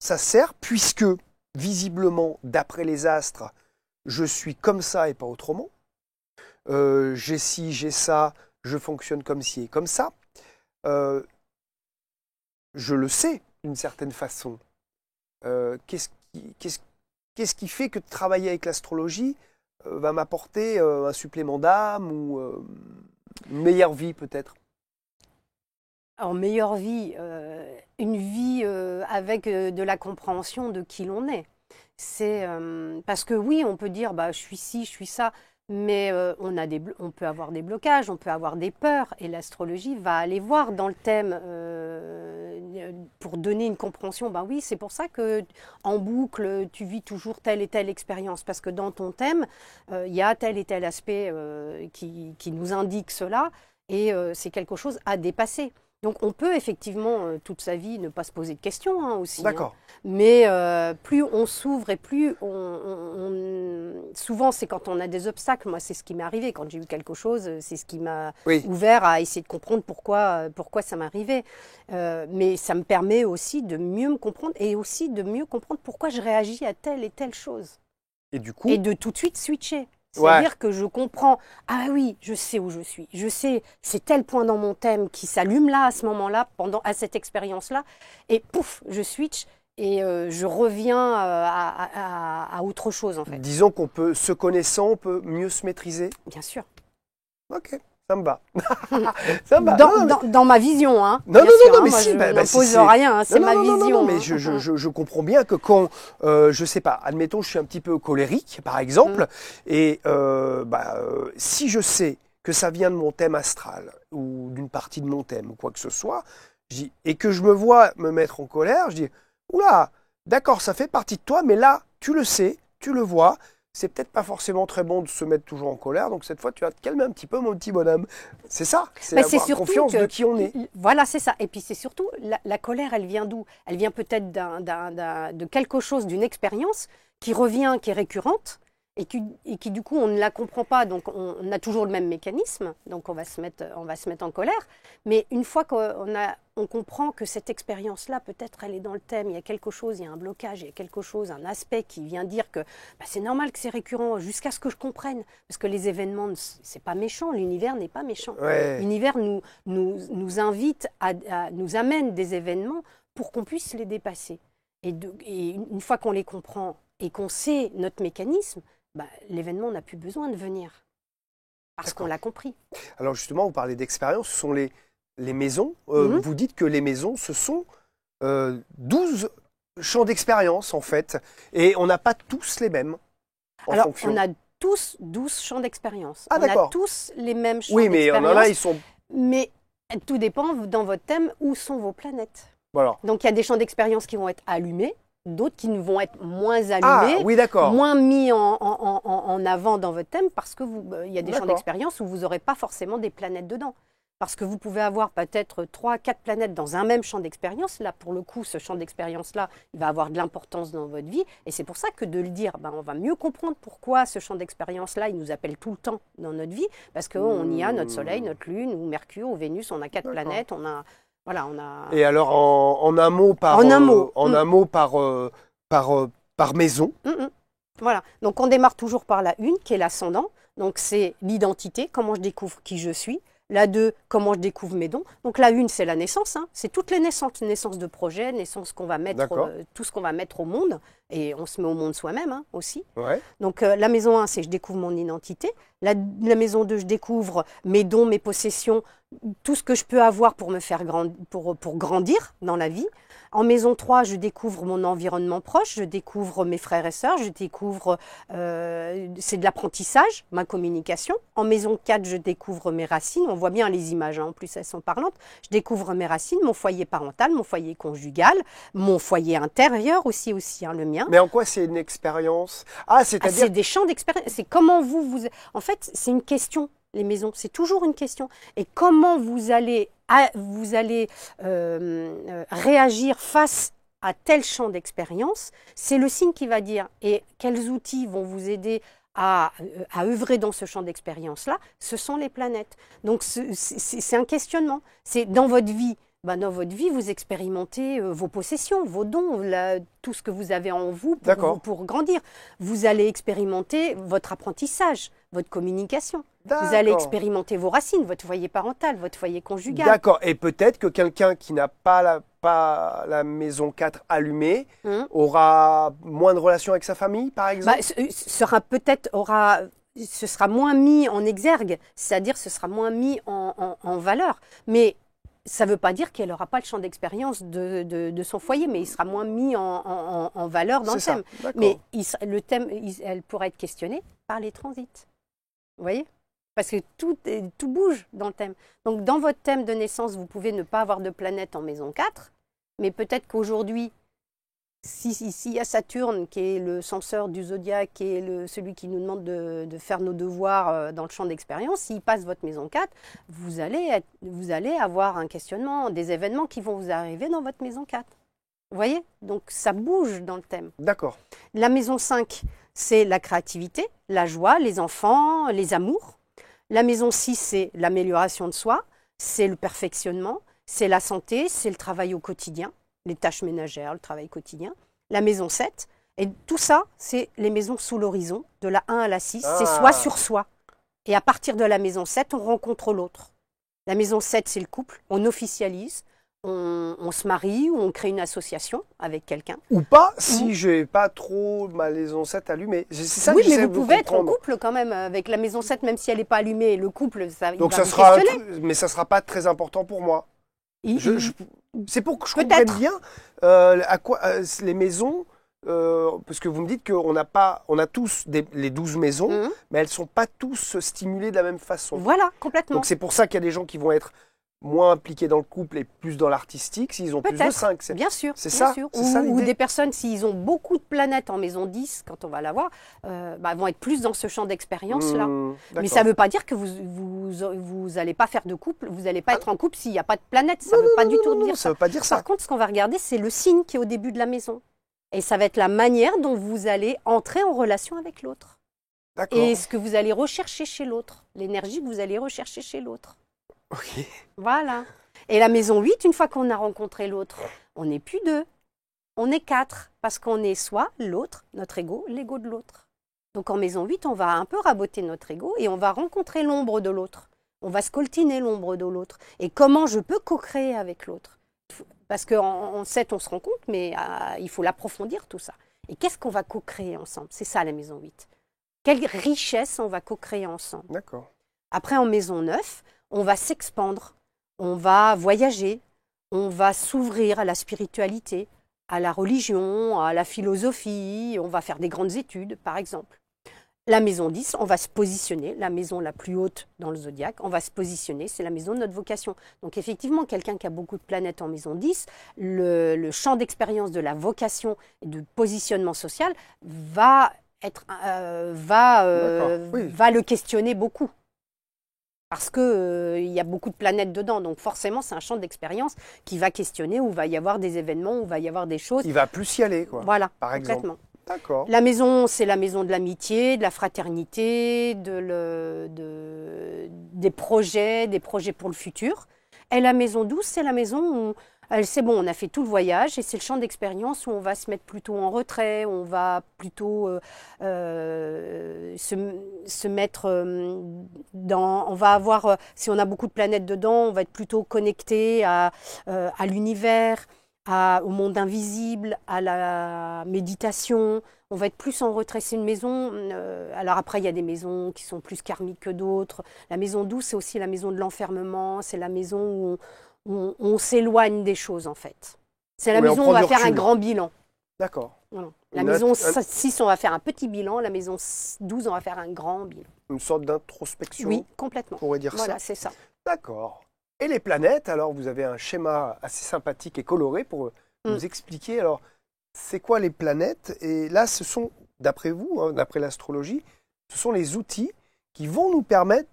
sert, puisque visiblement, d'après les astres, je suis comme ça et pas autrement. J'ai ci, j'ai ça, je fonctionne comme ci et comme ça. Je le sais d'une certaine façon. Qu'est-ce qui fait que de travailler avec l'astrologie va m'apporter un supplément d'âme ou une meilleure vie peut-être? En meilleure vie, une vie avec de la compréhension de qui l'on est. C'est parce que oui, on peut dire je suis ci, je suis ça, mais on peut avoir des blocages, on peut avoir des peurs, et l'astrologie va aller voir dans le thème pour donner une compréhension. Oui, c'est pour ça que en boucle, tu vis toujours telle et telle expérience, parce que dans ton thème, il y a tel et tel aspect qui nous indique cela, et c'est quelque chose à dépasser. Donc on peut effectivement toute sa vie ne pas se poser de questions aussi. D'accord. Mais plus on s'ouvre et plus souvent c'est quand on a des obstacles. Moi c'est ce qui m'est arrivé quand j'ai eu quelque chose, c'est ce qui m'a ouvert à essayer de comprendre pourquoi ça m'arrivait. Mais ça me permet aussi de mieux me comprendre et aussi de mieux comprendre pourquoi je réagis à telle et telle chose. Et du coup, et de tout de suite switcher. C'est-à-dire que je comprends, oui, je sais où je suis, je sais, c'est tel point dans mon thème qui s'allume là, à ce moment-là, à cette expérience-là, et pouf, je switch et je reviens à autre chose en fait. Disons qu'on peut, se connaissant, on peut mieux se maîtriser. Bien sûr. Ok. Ça me va. Ça me va. Dans ma vision, hein. Non, mais moi, si. Je n'impose rien, c'est ma vision. Non, mais je comprends bien que quand, je sais pas, admettons, je suis un petit peu colérique, par exemple, et si je sais que ça vient de mon thème astral ou d'une partie de mon thème ou quoi que ce soit, et que je me vois me mettre en colère, je dis, oula, d'accord, ça fait partie de toi, mais là, tu le sais, tu le vois. C'est peut-être pas forcément très bon de se mettre toujours en colère, donc cette fois tu vas te calmer un petit peu mon petit bonhomme. C'est ça, c'est avoir confiance de qui on est. Voilà, c'est ça. Et puis c'est surtout, la colère, elle vient d'où? Elle vient peut-être de quelque chose, d'une expérience qui revient, qui est récurrente, et qui du coup on ne la comprend pas, donc on a toujours le même mécanisme, donc on va se mettre en colère. Mais une fois qu'on comprend que cette expérience-là, peut-être elle est dans le thème, il y a quelque chose, il y a un blocage, il y a quelque chose, un aspect qui vient dire que c'est normal que c'est récurrent, jusqu'à ce que je comprenne. Parce que les événements, c'est pas méchant, l'univers n'est pas méchant. Ouais. L'univers nous invite, nous amène des événements pour qu'on puisse les dépasser. Et une fois qu'on les comprend et qu'on sait notre mécanisme, l'événement n'a plus besoin de venir. Parce qu'on l'a compris. Alors justement, vous parlez d'expérience, ce sont les maisons. Vous dites que les maisons, ce sont 12 champs d'expérience en fait. Et on n'a pas tous les mêmes. Alors, on a tous 12 champs d'expérience. Ah, on a tous les mêmes champs d'expérience. Oui, mais en a, ils sont... Mais tout dépend dans votre thème où sont vos planètes. Voilà. Donc, il y a des champs d'expérience qui vont être allumés, d'autres qui vont être moins allumés, moins mis en avant dans votre thème, parce que il y a des champs d'expérience où vous n'aurez pas forcément des planètes dedans. Parce que vous pouvez avoir peut-être 3-4 planètes dans un même champ d'expérience. Là, pour le coup, ce champ d'expérience-là, il va avoir de l'importance dans votre vie. Et c'est pour ça que de le dire, on va mieux comprendre pourquoi ce champ d'expérience-là, il nous appelle tout le temps dans notre vie. Parce qu'on y a notre Soleil, notre Lune, ou Mercure, ou Vénus, on a 4 planètes, on a... Et alors, en un mot par maison. Voilà. Donc, on démarre toujours par la 1, qui est l'ascendant. Donc, c'est l'identité, comment je découvre qui je suis. La 2, comment je découvre mes dons. Donc, la 1, c'est la naissance. C'est toutes les naissances. Naissance de projet, naissance qu'on va mettre, tout ce qu'on va mettre au monde. Et on se met au monde soi-même aussi. Ouais. Donc, la maison 1, c'est je découvre mon identité. La maison 2, je découvre mes dons, mes possessions, tout ce que je peux avoir pour me faire pour grandir dans la vie. En maison 3, je découvre mon environnement proche, je découvre mes frères et sœurs, je découvre, c'est de l'apprentissage, ma communication. En maison 4, je découvre mes racines, on voit bien les images, en plus elles sont parlantes. Je découvre mes racines, mon foyer parental, mon foyer conjugal, mon foyer intérieur aussi le mien. Mais en quoi c'est une expérience? C'est-à-dire... c'est des champs d'expérience, c'est comment vous... En fait, c'est une question, les maisons, c'est toujours une question. Et comment vous allez réagir face à tel champ d'expérience, c'est le signe qui va dire. Et quels outils vont vous aider à œuvrer dans ce champ d'expérience-là? Ce sont les planètes. Donc c'est un questionnement. C'est dans votre vie. Dans votre vie, vous expérimentez vos possessions, vos dons, tout ce que vous avez en vous pour grandir. Vous allez expérimenter votre apprentissage, votre communication. Vous allez expérimenter vos racines, votre foyer parental, votre foyer conjugal. D'accord. Et peut-être que quelqu'un qui n'a pas la maison 4 allumée aura moins de relations avec sa famille, par exemple? Ce sera moins mis en exergue, c'est-à-dire ce sera moins mis en valeur. Mais ça ne veut pas dire qu'elle n'aura pas le champ d'expérience de son foyer, mais il sera moins mis en valeur dans le thème. Mais le thème, elle pourrait être questionnée par les transits. Vous voyez? Parce que tout bouge dans le thème. Donc, dans votre thème de naissance, vous pouvez ne pas avoir de planète en maison 4, mais peut-être qu'aujourd'hui, s'il y a Saturne, qui est le censeur du zodiaque, qui est celui qui nous demande de faire nos devoirs dans le champ d'expérience, s'il passe votre maison 4, vous allez avoir un questionnement, des événements qui vont vous arriver dans votre maison 4. Vous voyez? Donc, ça bouge dans le thème. D'accord. La maison 5, c'est la créativité, la joie, les enfants, les amours. La maison 6, c'est l'amélioration de soi, c'est le perfectionnement, c'est la santé, c'est le travail au quotidien, les tâches ménagères, le travail quotidien. La maison 7, et tout ça, c'est les maisons sous l'horizon, de la 1 à la 6, c'est soi sur soi. Et à partir de la maison 7, on rencontre l'autre. La maison 7, c'est le couple, on officialise, on se marie ou on crée une association avec quelqu'un. Ou pas, si je n'ai pas trop ma maison 7 allumée. C'est ça oui, que mais vous pouvez être en couple quand même avec la maison 7, même si elle n'est pas allumée. Le couple, il va vous questionner. Mais ça ne sera pas très important pour moi. C'est pour que je Peut-être. comprenne bien à quoi les maisons... parce que vous me dites qu'on a tous les 12 maisons, mais elles ne sont pas tous stimulées de la même façon. Voilà, complètement. Donc c'est pour ça qu'il y a des gens qui vont être moins impliqués dans le couple et plus dans l'artistique s'ils ont plus de 5. Bien sûr. C'est ça, ou des personnes, s'ils ont beaucoup de planètes en maison 10, quand on va la voir, vont être plus dans ce champ d'expérience-là. Mais ça ne veut pas dire que vous n'allez pas faire de couple, vous n'allez pas être en couple s'il n'y a pas de planète. Ça ne veut pas du tout dire ça. Ça veut pas dire ça. Par contre, ce qu'on va regarder, c'est le signe qui est au début de la maison. Et ça va être la manière dont vous allez entrer en relation avec l'autre. D'accord. Et ce que vous allez rechercher chez l'autre. L'énergie que vous allez rechercher chez l'autre. Ok. Voilà. Et la maison 8, une fois qu'on a rencontré l'autre, on n'est plus 2, on est 4. Parce qu'on est soit l'autre, notre ego, l'ego de l'autre. Donc en maison 8, on va un peu raboter notre ego et on va rencontrer l'ombre de l'autre. On va scoltiner l'ombre de l'autre. Et comment je peux co-créer avec l'autre? Parce qu'en 7, on se rend compte, mais il faut l'approfondir tout ça. Et qu'est-ce qu'on va co-créer ensemble? C'est ça la maison 8. Quelle richesse on va co-créer ensemble? D'accord. Après, en maison 9, on va s'expandre, on va voyager, on va s'ouvrir à la spiritualité, à la religion, à la philosophie, on va faire des grandes études, par exemple. La maison 10, on va se positionner, la maison la plus haute dans le zodiaque, on va se positionner, c'est la maison de notre vocation. Donc effectivement, quelqu'un qui a beaucoup de planètes en maison 10, le champ d'expérience de la vocation et de positionnement social va le questionner beaucoup. Parce qu'il y a beaucoup de planètes dedans, donc forcément c'est un champ d'expérience qui va questionner, où il va y avoir des événements, où il va y avoir des choses. Il va plus y aller, quoi. Voilà, par exemple. complètement. D'accord. La maison, c'est la maison de l'amitié, de la fraternité, des projets pour le futur. Et la maison 12, c'est la maison où c'est bon, on a fait tout le voyage et c'est le champ d'expérience où on va se mettre plutôt en retrait, on va plutôt se mettre on va avoir, si on a beaucoup de planètes dedans, on va être plutôt connecté à l'univers, au monde invisible, à la méditation. On va être plus en retrait. C'est une maison. Alors après, il y a des maisons qui sont plus karmiques que d'autres. La maison 12, c'est aussi la maison de l'enfermement. C'est la maison où on s'éloigne des choses, en fait. C'est la Oui, on maison où prend on va du faire un recul. grand bilan. D'accord. Voilà. La Une maison int- 6, on va faire un petit bilan. La maison 12, on va faire un grand bilan. Une sorte d'introspection, Oui, on complètement. pourrait dire Voilà, ça. c'est ça. D'accord. Et les planètes, alors vous avez un schéma assez sympathique et coloré pour nous expliquer. Alors, c'est quoi les planètes? Et là, ce sont, d'après vous, hein, d'après l'astrologie, ce sont les outils qui vont nous permettre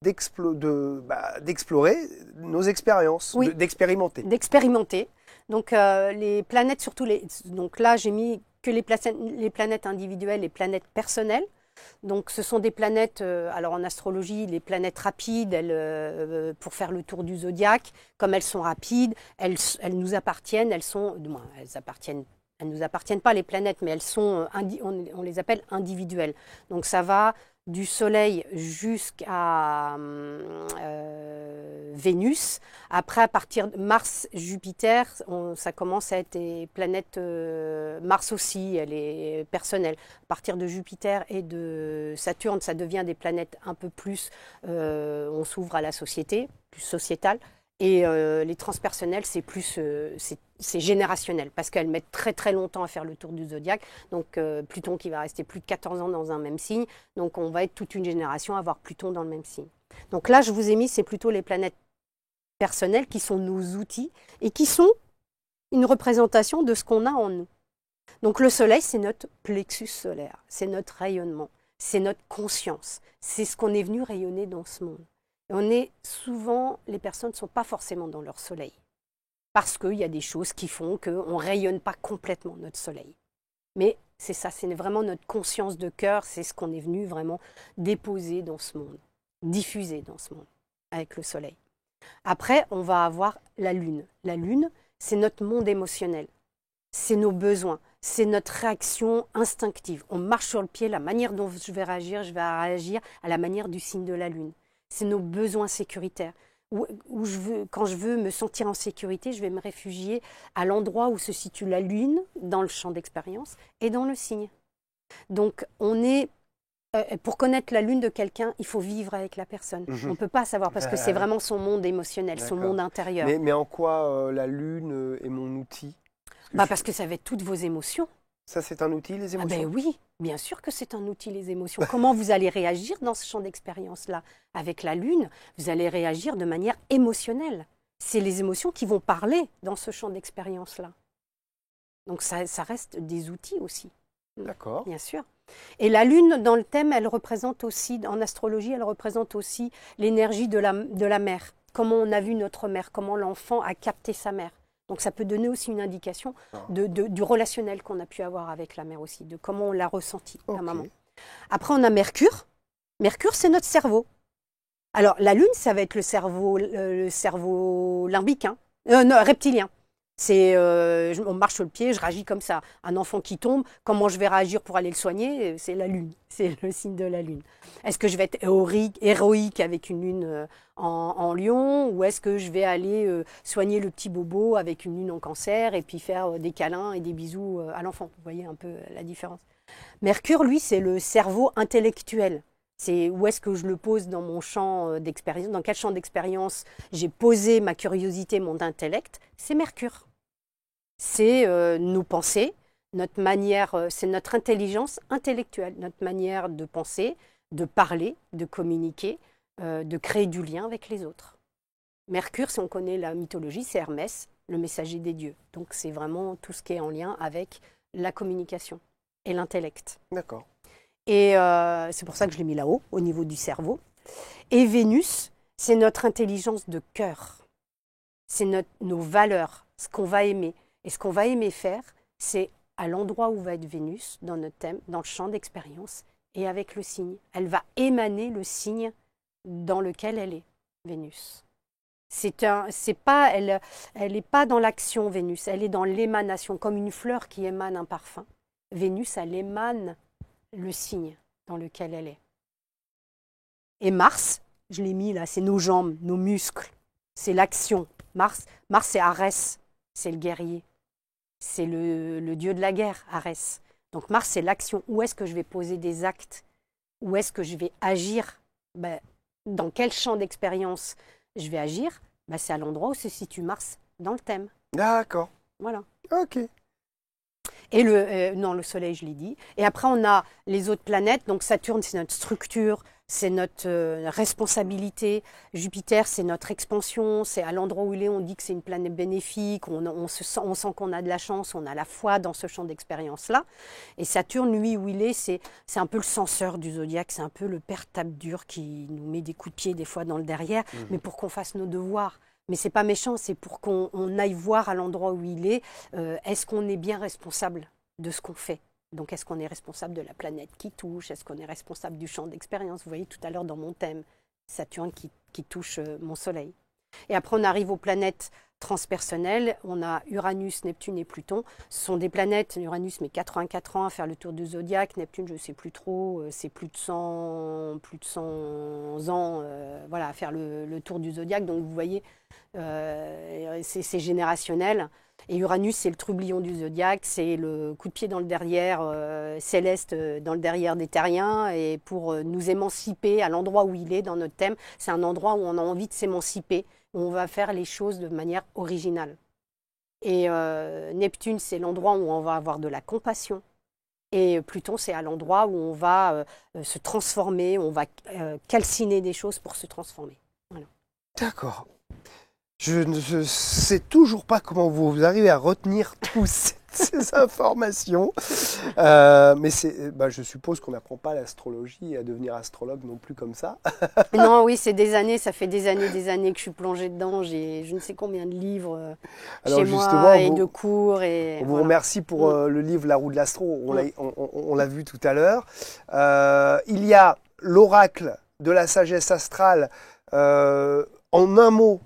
d'explorer nos expériences, Oui. d'expérimenter. D'expérimenter. Donc les planètes, surtout donc là j'ai mis que les planètes individuelles, les planètes personnelles. Donc ce sont des planètes, alors en astrologie, les planètes rapides, pour faire le tour du zodiaque, comme elles sont rapides, elles nous appartiennent, elles nous appartiennent pas les planètes, mais elles sont, on les appelle individuelles. Donc ça va du Soleil jusqu'à Vénus. Après, à partir de Mars, Jupiter, ça commence à être des planètes. Mars aussi, elle est personnelle. À partir de Jupiter et de Saturne, ça devient des planètes un peu plus. On s'ouvre à la société, plus sociétale. Et les transpersonnels, c'est plus, c'est générationnel parce qu'elles mettent très très longtemps à faire le tour du zodiaque. Donc Pluton qui va rester plus de 14 ans dans un même signe. Donc on va être toute une génération à avoir Pluton dans le même signe. Donc là, je vous ai mis, c'est plutôt les planètes personnelles qui sont nos outils et qui sont une représentation de ce qu'on a en nous. Donc le Soleil, c'est notre plexus solaire, c'est notre rayonnement, c'est notre conscience, c'est ce qu'on est venu rayonner dans ce monde. Les personnes ne sont pas forcément dans leur soleil. Parce qu'il y a des choses qui font qu'on ne rayonne pas complètement notre soleil. Mais c'est ça, c'est vraiment notre conscience de cœur, c'est ce qu'on est venu vraiment déposer dans ce monde, diffuser dans ce monde, avec le soleil. Après, on va avoir la lune. La lune, c'est notre monde émotionnel. C'est nos besoins, c'est notre réaction instinctive. On marche sur le pied, la manière dont je vais réagir à la manière du signe de la lune. C'est nos besoins sécuritaires. Quand je veux me sentir en sécurité, je vais me réfugier à l'endroit où se situe la lune, dans le champ d'expérience, et dans le signe. Donc, pour connaître la lune de quelqu'un, il faut vivre avec la personne. On ne peut pas savoir, parce que c'est vraiment son monde émotionnel, son monde intérieur. Mais en quoi la lune est mon outil? Parce que ça va être toutes vos émotions. Ça, c'est un outil, les émotions? Ben oui, bien sûr que c'est un outil, les émotions. Comment vous allez réagir dans ce champ d'expérience-là? Avec la Lune, vous allez réagir de manière émotionnelle. C'est les émotions qui vont parler dans ce champ d'expérience-là. Donc ça reste des outils aussi. D'accord. Bien sûr. Et la Lune, dans le thème, elle représente aussi, en astrologie, elle représente aussi l'énergie de la mère. Comment on a vu notre mère, comment l'enfant a capté sa mère. Donc ça peut donner aussi une indication du relationnel qu'on a pu avoir avec la mère aussi, de comment on l'a ressenti, la maman. Après, on a Mercure. Mercure, c'est notre cerveau. Alors, la Lune, ça va être le cerveau limbique, non, reptilien. On marche sur le pied, je réagis comme ça. Un enfant qui tombe, comment je vais réagir pour aller le soigner? C'est la Lune, c'est le signe de la Lune. Est-ce que je vais être héroïque avec une Lune en Lion, ou est-ce que je vais aller soigner le petit bobo avec une Lune en Cancer et puis faire des câlins et des bisous à l'enfant? Vous voyez un peu la différence. Mercure, lui, c'est le cerveau intellectuel. C'est où est-ce que je le pose dans mon champ d'expérience, dans quel champ d'expérience j'ai posé ma curiosité, mon intellect. C'est Mercure. C'est nos pensées, notre manière, c'est notre intelligence intellectuelle, notre manière de penser, de parler, de communiquer, de créer du lien avec les autres. Mercure, si on connaît la mythologie, c'est Hermès, le messager des dieux. Donc c'est vraiment tout ce qui est en lien avec la communication et l'intellect. D'accord. Et c'est pour ça que je l'ai mis là-haut, au niveau du cerveau. Et Vénus, c'est notre intelligence de cœur. C'est nos valeurs, ce qu'on va aimer. Et ce qu'on va aimer faire, c'est à l'endroit où va être Vénus, dans notre thème, dans le champ d'expérience, et avec le signe. Elle va émaner le signe dans lequel elle est, Vénus. Elle n'est pas dans l'action, Vénus. Elle est dans l'émanation, comme une fleur qui émane un parfum. Vénus, elle émane le signe dans lequel elle est. Et Mars, je l'ai mis là, c'est nos jambes, nos muscles, c'est l'action. Mars, c'est Arès, c'est le guerrier, c'est le dieu de la guerre, Arès. Donc Mars, c'est l'action. Où est-ce que je vais poser des actes? Où est-ce que je vais agir? Dans quel champ d'expérience je vais agir? C'est à l'endroit où se situe Mars dans le thème. D'accord. Voilà. Ok. Et non, le Soleil, je l'ai dit. Et après, on a les autres planètes. Donc Saturne, c'est notre structure, c'est notre responsabilité. Jupiter, c'est notre expansion. C'est à l'endroit où il est, on dit que c'est une planète bénéfique. On sent qu'on a de la chance, on a la foi dans ce champ d'expérience-là. Et Saturne, lui, où il est, c'est un peu le censeur du zodiaque. C'est un peu le père tape-dur qui nous met des coups de pied des fois dans le derrière, mais pour qu'on fasse nos devoirs. Mais c'est pas méchant, c'est pour qu'on aille voir à l'endroit où il est, est-ce qu'on est bien responsable de ce qu'on fait? Donc est-ce qu'on est responsable de la planète qui touche? Est-ce qu'on est responsable du champ d'expérience? Vous voyez tout à l'heure dans mon thème, Saturne qui touche mon Soleil. Et après on arrive aux planètes transpersonnelles, on a Uranus, Neptune et Pluton. Ce sont des planètes, Uranus met 84 ans à faire le tour du zodiaque, Neptune je ne sais plus trop, c'est plus de 100 ans voilà, à faire le tour du zodiaque. Donc vous voyez, c'est générationnel. Et Uranus, c'est le trublion du zodiaque, c'est le coup de pied dans le derrière céleste, dans le derrière des terriens. Et pour nous émanciper à l'endroit où il est dans notre thème, c'est un endroit où on a envie de s'émanciper, où on va faire les choses de manière originale. Et Neptune, c'est l'endroit où on va avoir de la compassion. Et Pluton, c'est à l'endroit où on va se transformer, on va calciner des choses pour se transformer. Voilà. D'accord. Je ne sais toujours pas comment vous arrivez à retenir toutes ces informations. Mais je suppose qu'on n'apprend pas l'astrologie et à devenir astrologue non plus comme ça. Non, oui, c'est des années, ça fait des années que je suis plongée dedans. J'ai je ne sais combien de livres chez moi et de cours. Et, on vous remercie pour le livre La roue de l'astro, on l'a vu tout à l'heure. Il y a l'oracle de la sagesse astrale en un mot.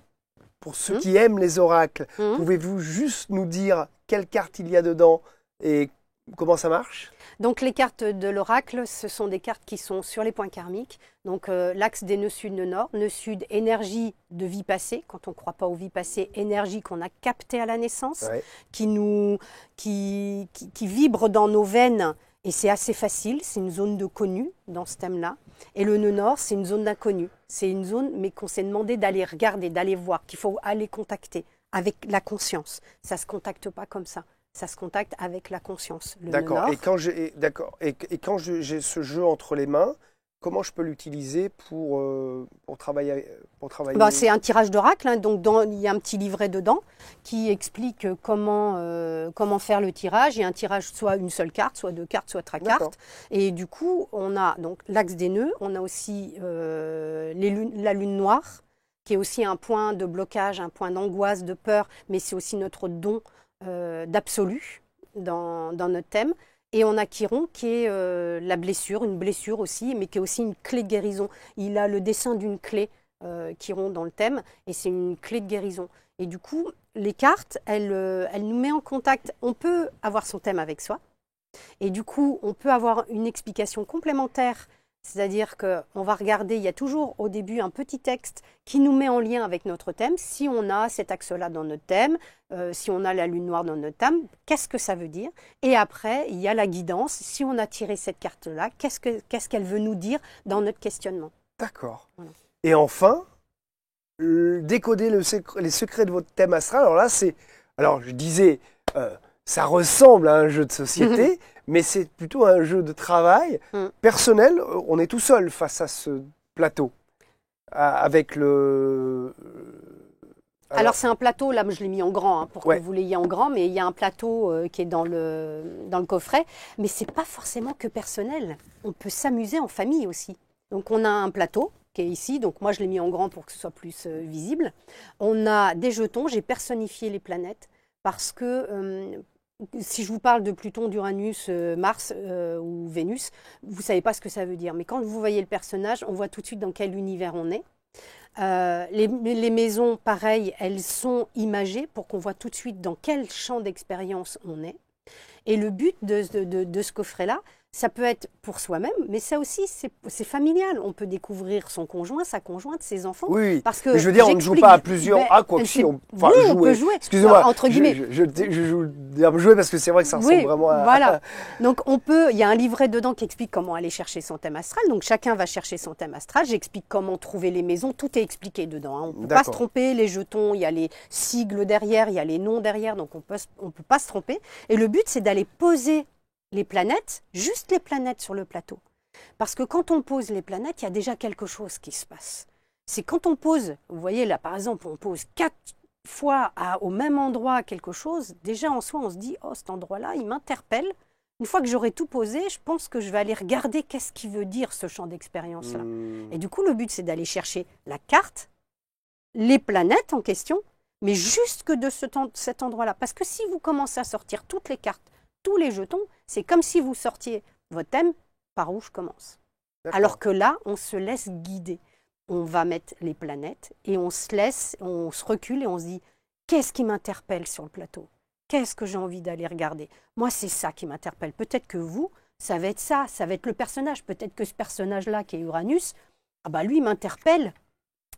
Pour ceux qui aiment les oracles, pouvez-vous juste nous dire quelle carte il y a dedans et comment ça marche? Donc les cartes de l'oracle, ce sont des cartes qui sont sur les points karmiques. Donc l'axe des nœuds sud, nœuds nord. Nœud sud, énergie de vie passée. Quand on ne croit pas aux vies passées, énergie qu'on a captée à la naissance, ouais. qui vibre dans nos veines. Et c'est assez facile, c'est une zone de connu dans ce thème-là. Et le nœud nord, c'est une zone d'inconnu. C'est une zone, mais qu'on s'est demandé d'aller regarder, d'aller voir, qu'il faut aller contacter avec la conscience. Ça ne se contacte pas comme ça. Ça se contacte avec la conscience. D'accord. Et quand j'ai ce jeu entre les mains, comment je peux l'utiliser pour travailler C'est un tirage d'oracle, hein, donc il y a un petit livret dedans qui explique comment faire le tirage. Il y a un tirage soit une seule carte, soit deux cartes, soit trois cartes. Et du coup, on a donc l'axe des nœuds, on a aussi la lune noire, qui est aussi un point de blocage, un point d'angoisse, de peur, mais c'est aussi notre don d'absolu dans notre thème. Et on a Chiron qui est la blessure, une blessure aussi, mais qui est aussi une clé de guérison. Il a le dessin d'une clé, Chiron, dans le thème, et c'est une clé de guérison. Et du coup, les cartes, elles nous mettent en contact. On peut avoir son thème avec soi, et du coup, on peut avoir une explication complémentaire. C'est-à-dire qu'on va regarder, il y a toujours au début un petit texte qui nous met en lien avec notre thème. Si on a cet axe-là dans notre thème, si on a la lune noire dans notre thème, qu'est-ce que ça veut dire? Et après, il y a la guidance. Si on a tiré cette carte-là, qu'est-ce qu'elle veut nous dire dans notre questionnement? D'accord. Voilà. Et enfin, décoder les secrets de votre thème astral. Alors je disais, ça ressemble à un jeu de société, mais c'est plutôt un jeu de travail personnel. On est tout seul face à ce plateau, avec le... Alors c'est un plateau, là je l'ai mis en grand, pour que vous l'ayez en grand, mais il y a un plateau qui est dans le coffret, mais ce n'est pas forcément que personnel. On peut s'amuser en famille aussi. Donc on a un plateau qui est ici, donc moi je l'ai mis en grand pour que ce soit plus visible. On a des jetons, j'ai personnifié les planètes, parce que... si je vous parle de Pluton, d'Uranus, Mars ou Vénus, vous ne savez pas ce que ça veut dire. Mais quand vous voyez le personnage, on voit tout de suite dans quel univers on est. Les maisons, pareil, elles sont imagées pour qu'on voit tout de suite dans quel champ d'expérience on est. Et le but de ce coffret-là, ça peut être pour soi-même, mais ça aussi, c'est familial. On peut découvrir son conjoint, sa conjointe, ses enfants. Oui, parce que mais je veux dire, on ne joue pas à plusieurs. Ah, quoi que si, enfin, oui, jouer. on peut jouer. Excusez-moi, entre guillemets. Je joue le terme jouer parce que c'est vrai que ça ressemble vraiment à... Voilà. Donc, il y a un livret dedans qui explique comment aller chercher son thème astral. Donc, chacun va chercher son thème astral. J'explique comment trouver les maisons. Tout est expliqué dedans. Hein. On ne peut pas se tromper. Les jetons, il y a les sigles derrière, il y a les noms derrière. Donc, on peut pas se tromper. Et le but, c'est d'aller poser les planètes, juste les planètes sur le plateau. Parce que quand on pose les planètes, il y a déjà quelque chose qui se passe. C'est quand on pose, vous voyez là par exemple, on pose 4 fois au même endroit quelque chose, déjà en soi on se dit, oh cet endroit-là, il m'interpelle. Une fois que j'aurai tout posé, je pense que je vais aller regarder qu'est-ce qu'il veut dire ce champ d'expérience-là. Et du coup, le but c'est d'aller chercher la carte, les planètes en question, mais juste que de cet endroit-là. Parce que si vous commencez à sortir toutes les cartes, tous les jetons, c'est comme si vous sortiez votre thème, par où je commence. Alors que là, on se laisse guider. On va mettre les planètes et on se recule et on se dit, qu'est-ce qui m'interpelle sur le plateau? Qu'est-ce que j'ai envie d'aller regarder? Moi, c'est ça qui m'interpelle. Peut-être que vous, ça va être ça va être le personnage. Peut-être que ce personnage-là, qui est Uranus, ah bah lui, il m'interpelle.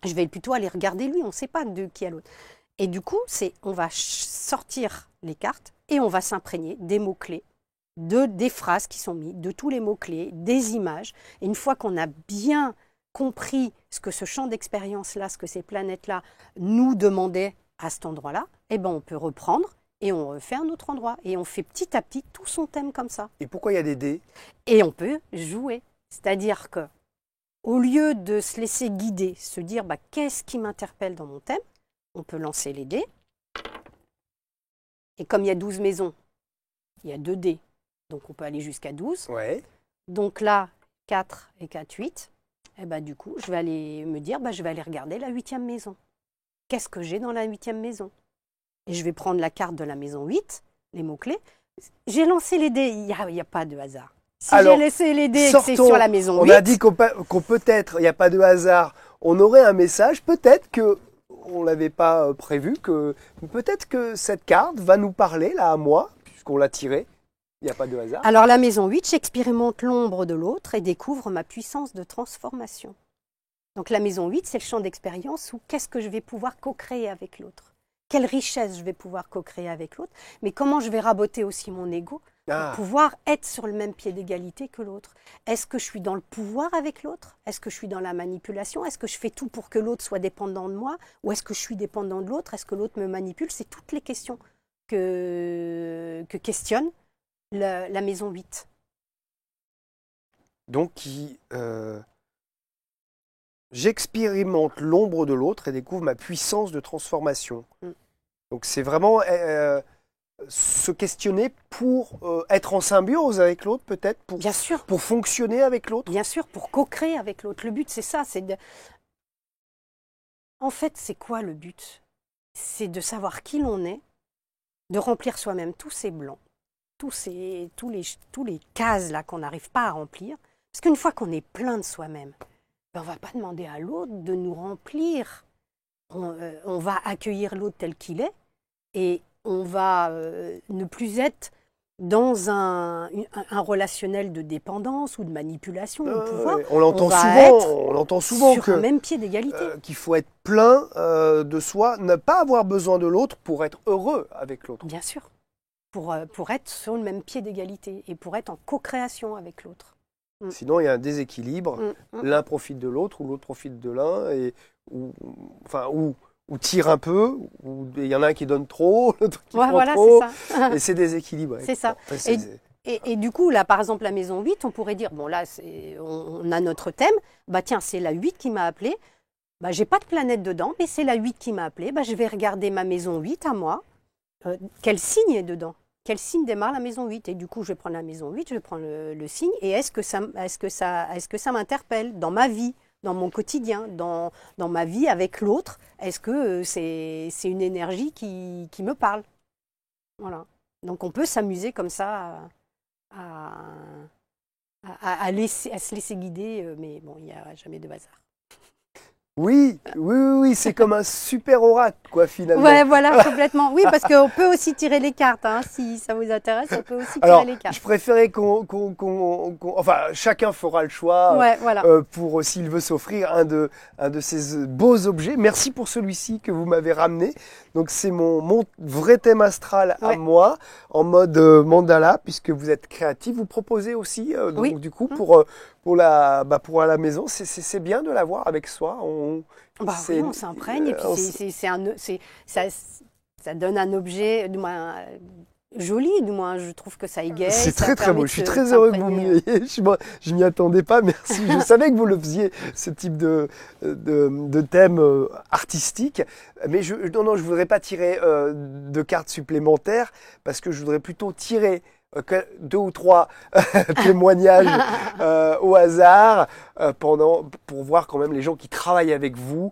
Je vais plutôt aller regarder lui, on ne sait pas de qui à l'autre. Et du coup, on va sortir les cartes et on va s'imprégner des mots-clés, des phrases qui sont mises, de tous les mots-clés, des images. Et une fois qu'on a bien compris ce que ce champ d'expérience-là, ce que ces planètes-là nous demandaient à cet endroit-là, eh ben on peut reprendre et on refait un autre endroit. Et on fait petit à petit tout son thème comme ça. Et pourquoi il y a des dés? Et on peut jouer. C'est-à-dire que au lieu de se laisser guider, se dire bah, qu'est-ce qui m'interpelle dans mon thème, on peut lancer les dés. Et comme il y a 12 maisons, il y a 2 dés. Donc on peut aller jusqu'à 12. Ouais. Donc là, 4 et 4, 8. Et bah, du coup, je vais aller me dire, je vais aller regarder la 8e maison. Qu'est-ce que j'ai dans la 8e maison? Et je vais prendre la carte de la maison 8, les mots-clés. J'ai lancé les dés, il n'y a pas de hasard. Si j'ai laissé les dés et que c'est sur la maison 8... On a dit qu'on peut-être, il n'y a pas de hasard, on aurait un message, peut-être que on ne l'avait pas prévu, que peut-être que cette carte va nous parler, là, à moi, puisqu'on l'a tirée. Il n'y a pas de hasard. Alors la maison 8, j'expérimente l'ombre de l'autre et découvre ma puissance de transformation. Donc la maison 8, c'est le champ d'expérience où qu'est-ce que je vais pouvoir co-créer avec l'autre? Quelle richesse je vais pouvoir co-créer avec l'autre? Mais comment je vais raboter aussi mon ego pour pouvoir être sur le même pied d'égalité que l'autre? Est-ce que je suis dans le pouvoir avec l'autre? Est-ce que je suis dans la manipulation? Est-ce que je fais tout pour que l'autre soit dépendant de moi? Ou est-ce que je suis dépendant de l'autre? Est-ce que l'autre me manipule? C'est toutes les questions que questionne la maison 8. Donc, j'expérimente l'ombre de l'autre et découvre ma puissance de transformation. Donc, c'est vraiment se questionner pour être en symbiose avec l'autre, peut-être, Bien sûr. Pour fonctionner avec l'autre. Bien sûr, pour co-créer avec l'autre. Le but, c'est ça. En fait, c'est quoi le but? C'est de savoir qui l'on est, de remplir soi-même tous ces blancs, tous les cases là qu'on n'arrive pas à remplir. Parce qu'une fois qu'on est plein de soi-même, on ne va pas demander à l'autre de nous remplir. On va accueillir l'autre tel qu'il est et on va ne plus être dans un relationnel de dépendance ou de manipulation ou de pouvoir. On l'entend souvent sur un même pied d'égalité. Qu'il faut être plein de soi, ne pas avoir besoin de l'autre pour être heureux avec l'autre. Bien sûr. Pour être sur le même pied d'égalité et pour être en co-création avec l'autre. Sinon, il y a un déséquilibre. L'un profite de l'autre ou l'autre profite de l'un, ou tire un peu, ou il y en a un qui donne trop, l'autre qui prend trop. C'est ça. Et c'est déséquilibré. C'est ça. Et du coup, là, par exemple, la maison 8, on pourrait dire, bon, là, on a notre thème. Bah tiens, c'est la 8 qui m'a appelé. Bah, j'ai pas de planète dedans, mais c'est la 8 qui m'a appelé. Bah, je vais regarder ma maison 8 à moi. Quel signe est dedans? Quel signe démarre la maison 8? Et du coup, je vais prendre la maison 8, je vais prendre le signe. Et est-ce que ça m'interpelle dans ma vie, dans mon quotidien, dans ma vie avec l'autre? Est-ce que c'est une énergie qui me parle? Voilà. Donc, on peut s'amuser comme ça à se laisser guider, mais bon, il n'y a jamais de hasard. Oui, oui, oui, oui, c'est comme un super oracle, quoi, finalement. Ouais, voilà, complètement. Oui, parce qu'on peut aussi tirer les cartes, hein, si ça vous intéresse, on peut aussi tirer Alors, les cartes. je préférais enfin, chacun fera le choix Ouais, voilà. pour, s'il veut s'offrir un de ces beaux objets. Merci pour celui-ci que vous m'avez ramené. Donc, c'est mon vrai thème astral à Ouais. moi, en mode mandala, puisque vous êtes créatif. Vous proposez aussi, donc, Oui. du coup, pour à la maison, c'est bien de l'avoir avec soi. Bah c'est- oui, on s'imprègne et puis on s- ça donne un objet, du moins joli, du moins je trouve que ça égaye. C'est ça très très permet beau. de Je suis se- très heureux que vous s'imprégner. m'ayez. Je m'y attendais pas. Merci. Je savais que vous le faisiez, ce type de thème artistique. Mais non, je voudrais pas tirer de cartes supplémentaires parce que je voudrais plutôt tirer deux ou trois témoignages au hasard pour voir quand même les gens qui travaillent avec vous.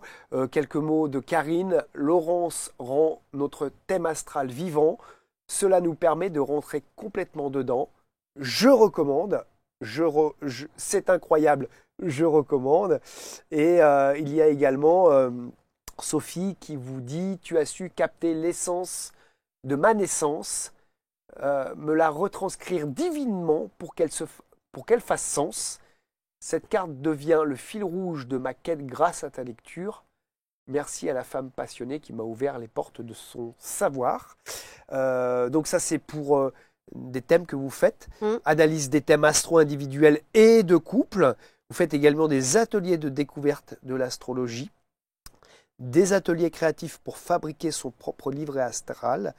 Quelques mots de Karine. Laurence rend notre thème astral vivant. Cela nous permet de rentrer complètement dedans. Je recommande. C'est incroyable. Je recommande. Et il y a également Sophie qui vous dit: tu as su capter l'essence de ma naissance, me la retranscrire divinement pour qu'elle fasse sens. Cette carte devient le fil rouge de ma quête grâce à ta lecture. Merci à la femme passionnée qui m'a ouvert les portes de son savoir. Donc ça, c'est pour des thèmes que vous faites. Analyse des thèmes astro-individuels et de couple. Vous faites également des ateliers de découverte de l'astrologie, des ateliers créatifs pour fabriquer son propre livret astral,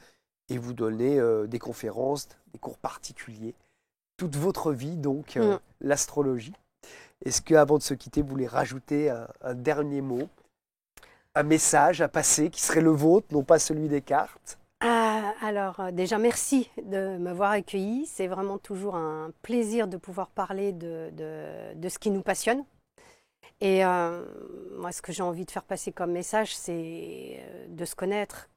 et vous donnez des conférences, des cours particuliers. Toute votre vie, donc, l'astrologie. Est-ce qu'avant de se quitter, vous voulez rajouter un dernier mot, un message à passer qui serait le vôtre, non pas celui des cartes? Alors, déjà, merci de m'avoir accueilli. C'est vraiment toujours un plaisir de pouvoir parler de ce qui nous passionne. Et moi, ce que j'ai envie de faire passer comme message, c'est de se connaître,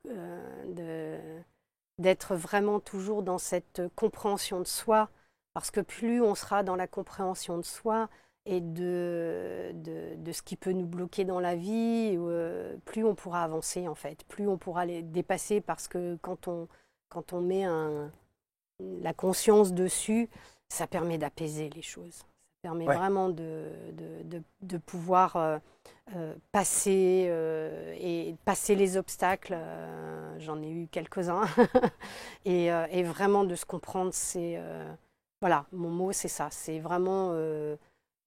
d'être vraiment toujours dans cette compréhension de soi. Parce que plus on sera dans la compréhension de soi et de ce qui peut nous bloquer dans la vie, plus on pourra avancer en fait, plus on pourra les dépasser, parce que quand on met la conscience dessus, ça permet d'apaiser les choses. Ça permet vraiment de pouvoir passer et passer les obstacles. J'en ai eu quelques-uns. et vraiment de se comprendre, c'est... voilà, mon mot c'est ça, c'est vraiment...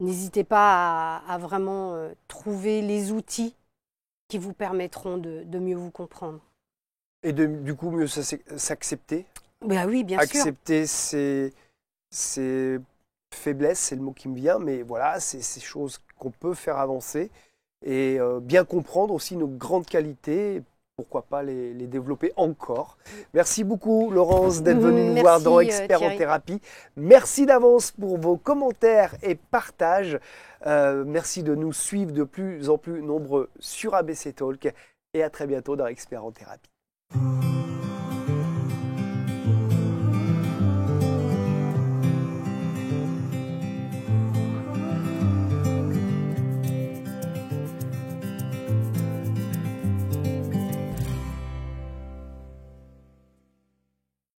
n'hésitez pas à vraiment trouver les outils qui vous permettront de mieux vous comprendre. Et du coup, mieux s'accepter. Ben oui, bien sûr. Accepter ses faiblesses, c'est le mot qui me vient, mais voilà, c'est ces choses qu'on peut faire avancer. Et bien comprendre aussi nos grandes qualités, pourquoi pas les développer encore. Merci beaucoup Laurence d'être venue nous voir dans Expert en thérapie. Merci d'avance pour vos commentaires et partages. Merci de nous suivre de plus en plus nombreux sur ABC Talk, et à très bientôt dans Expert en thérapie.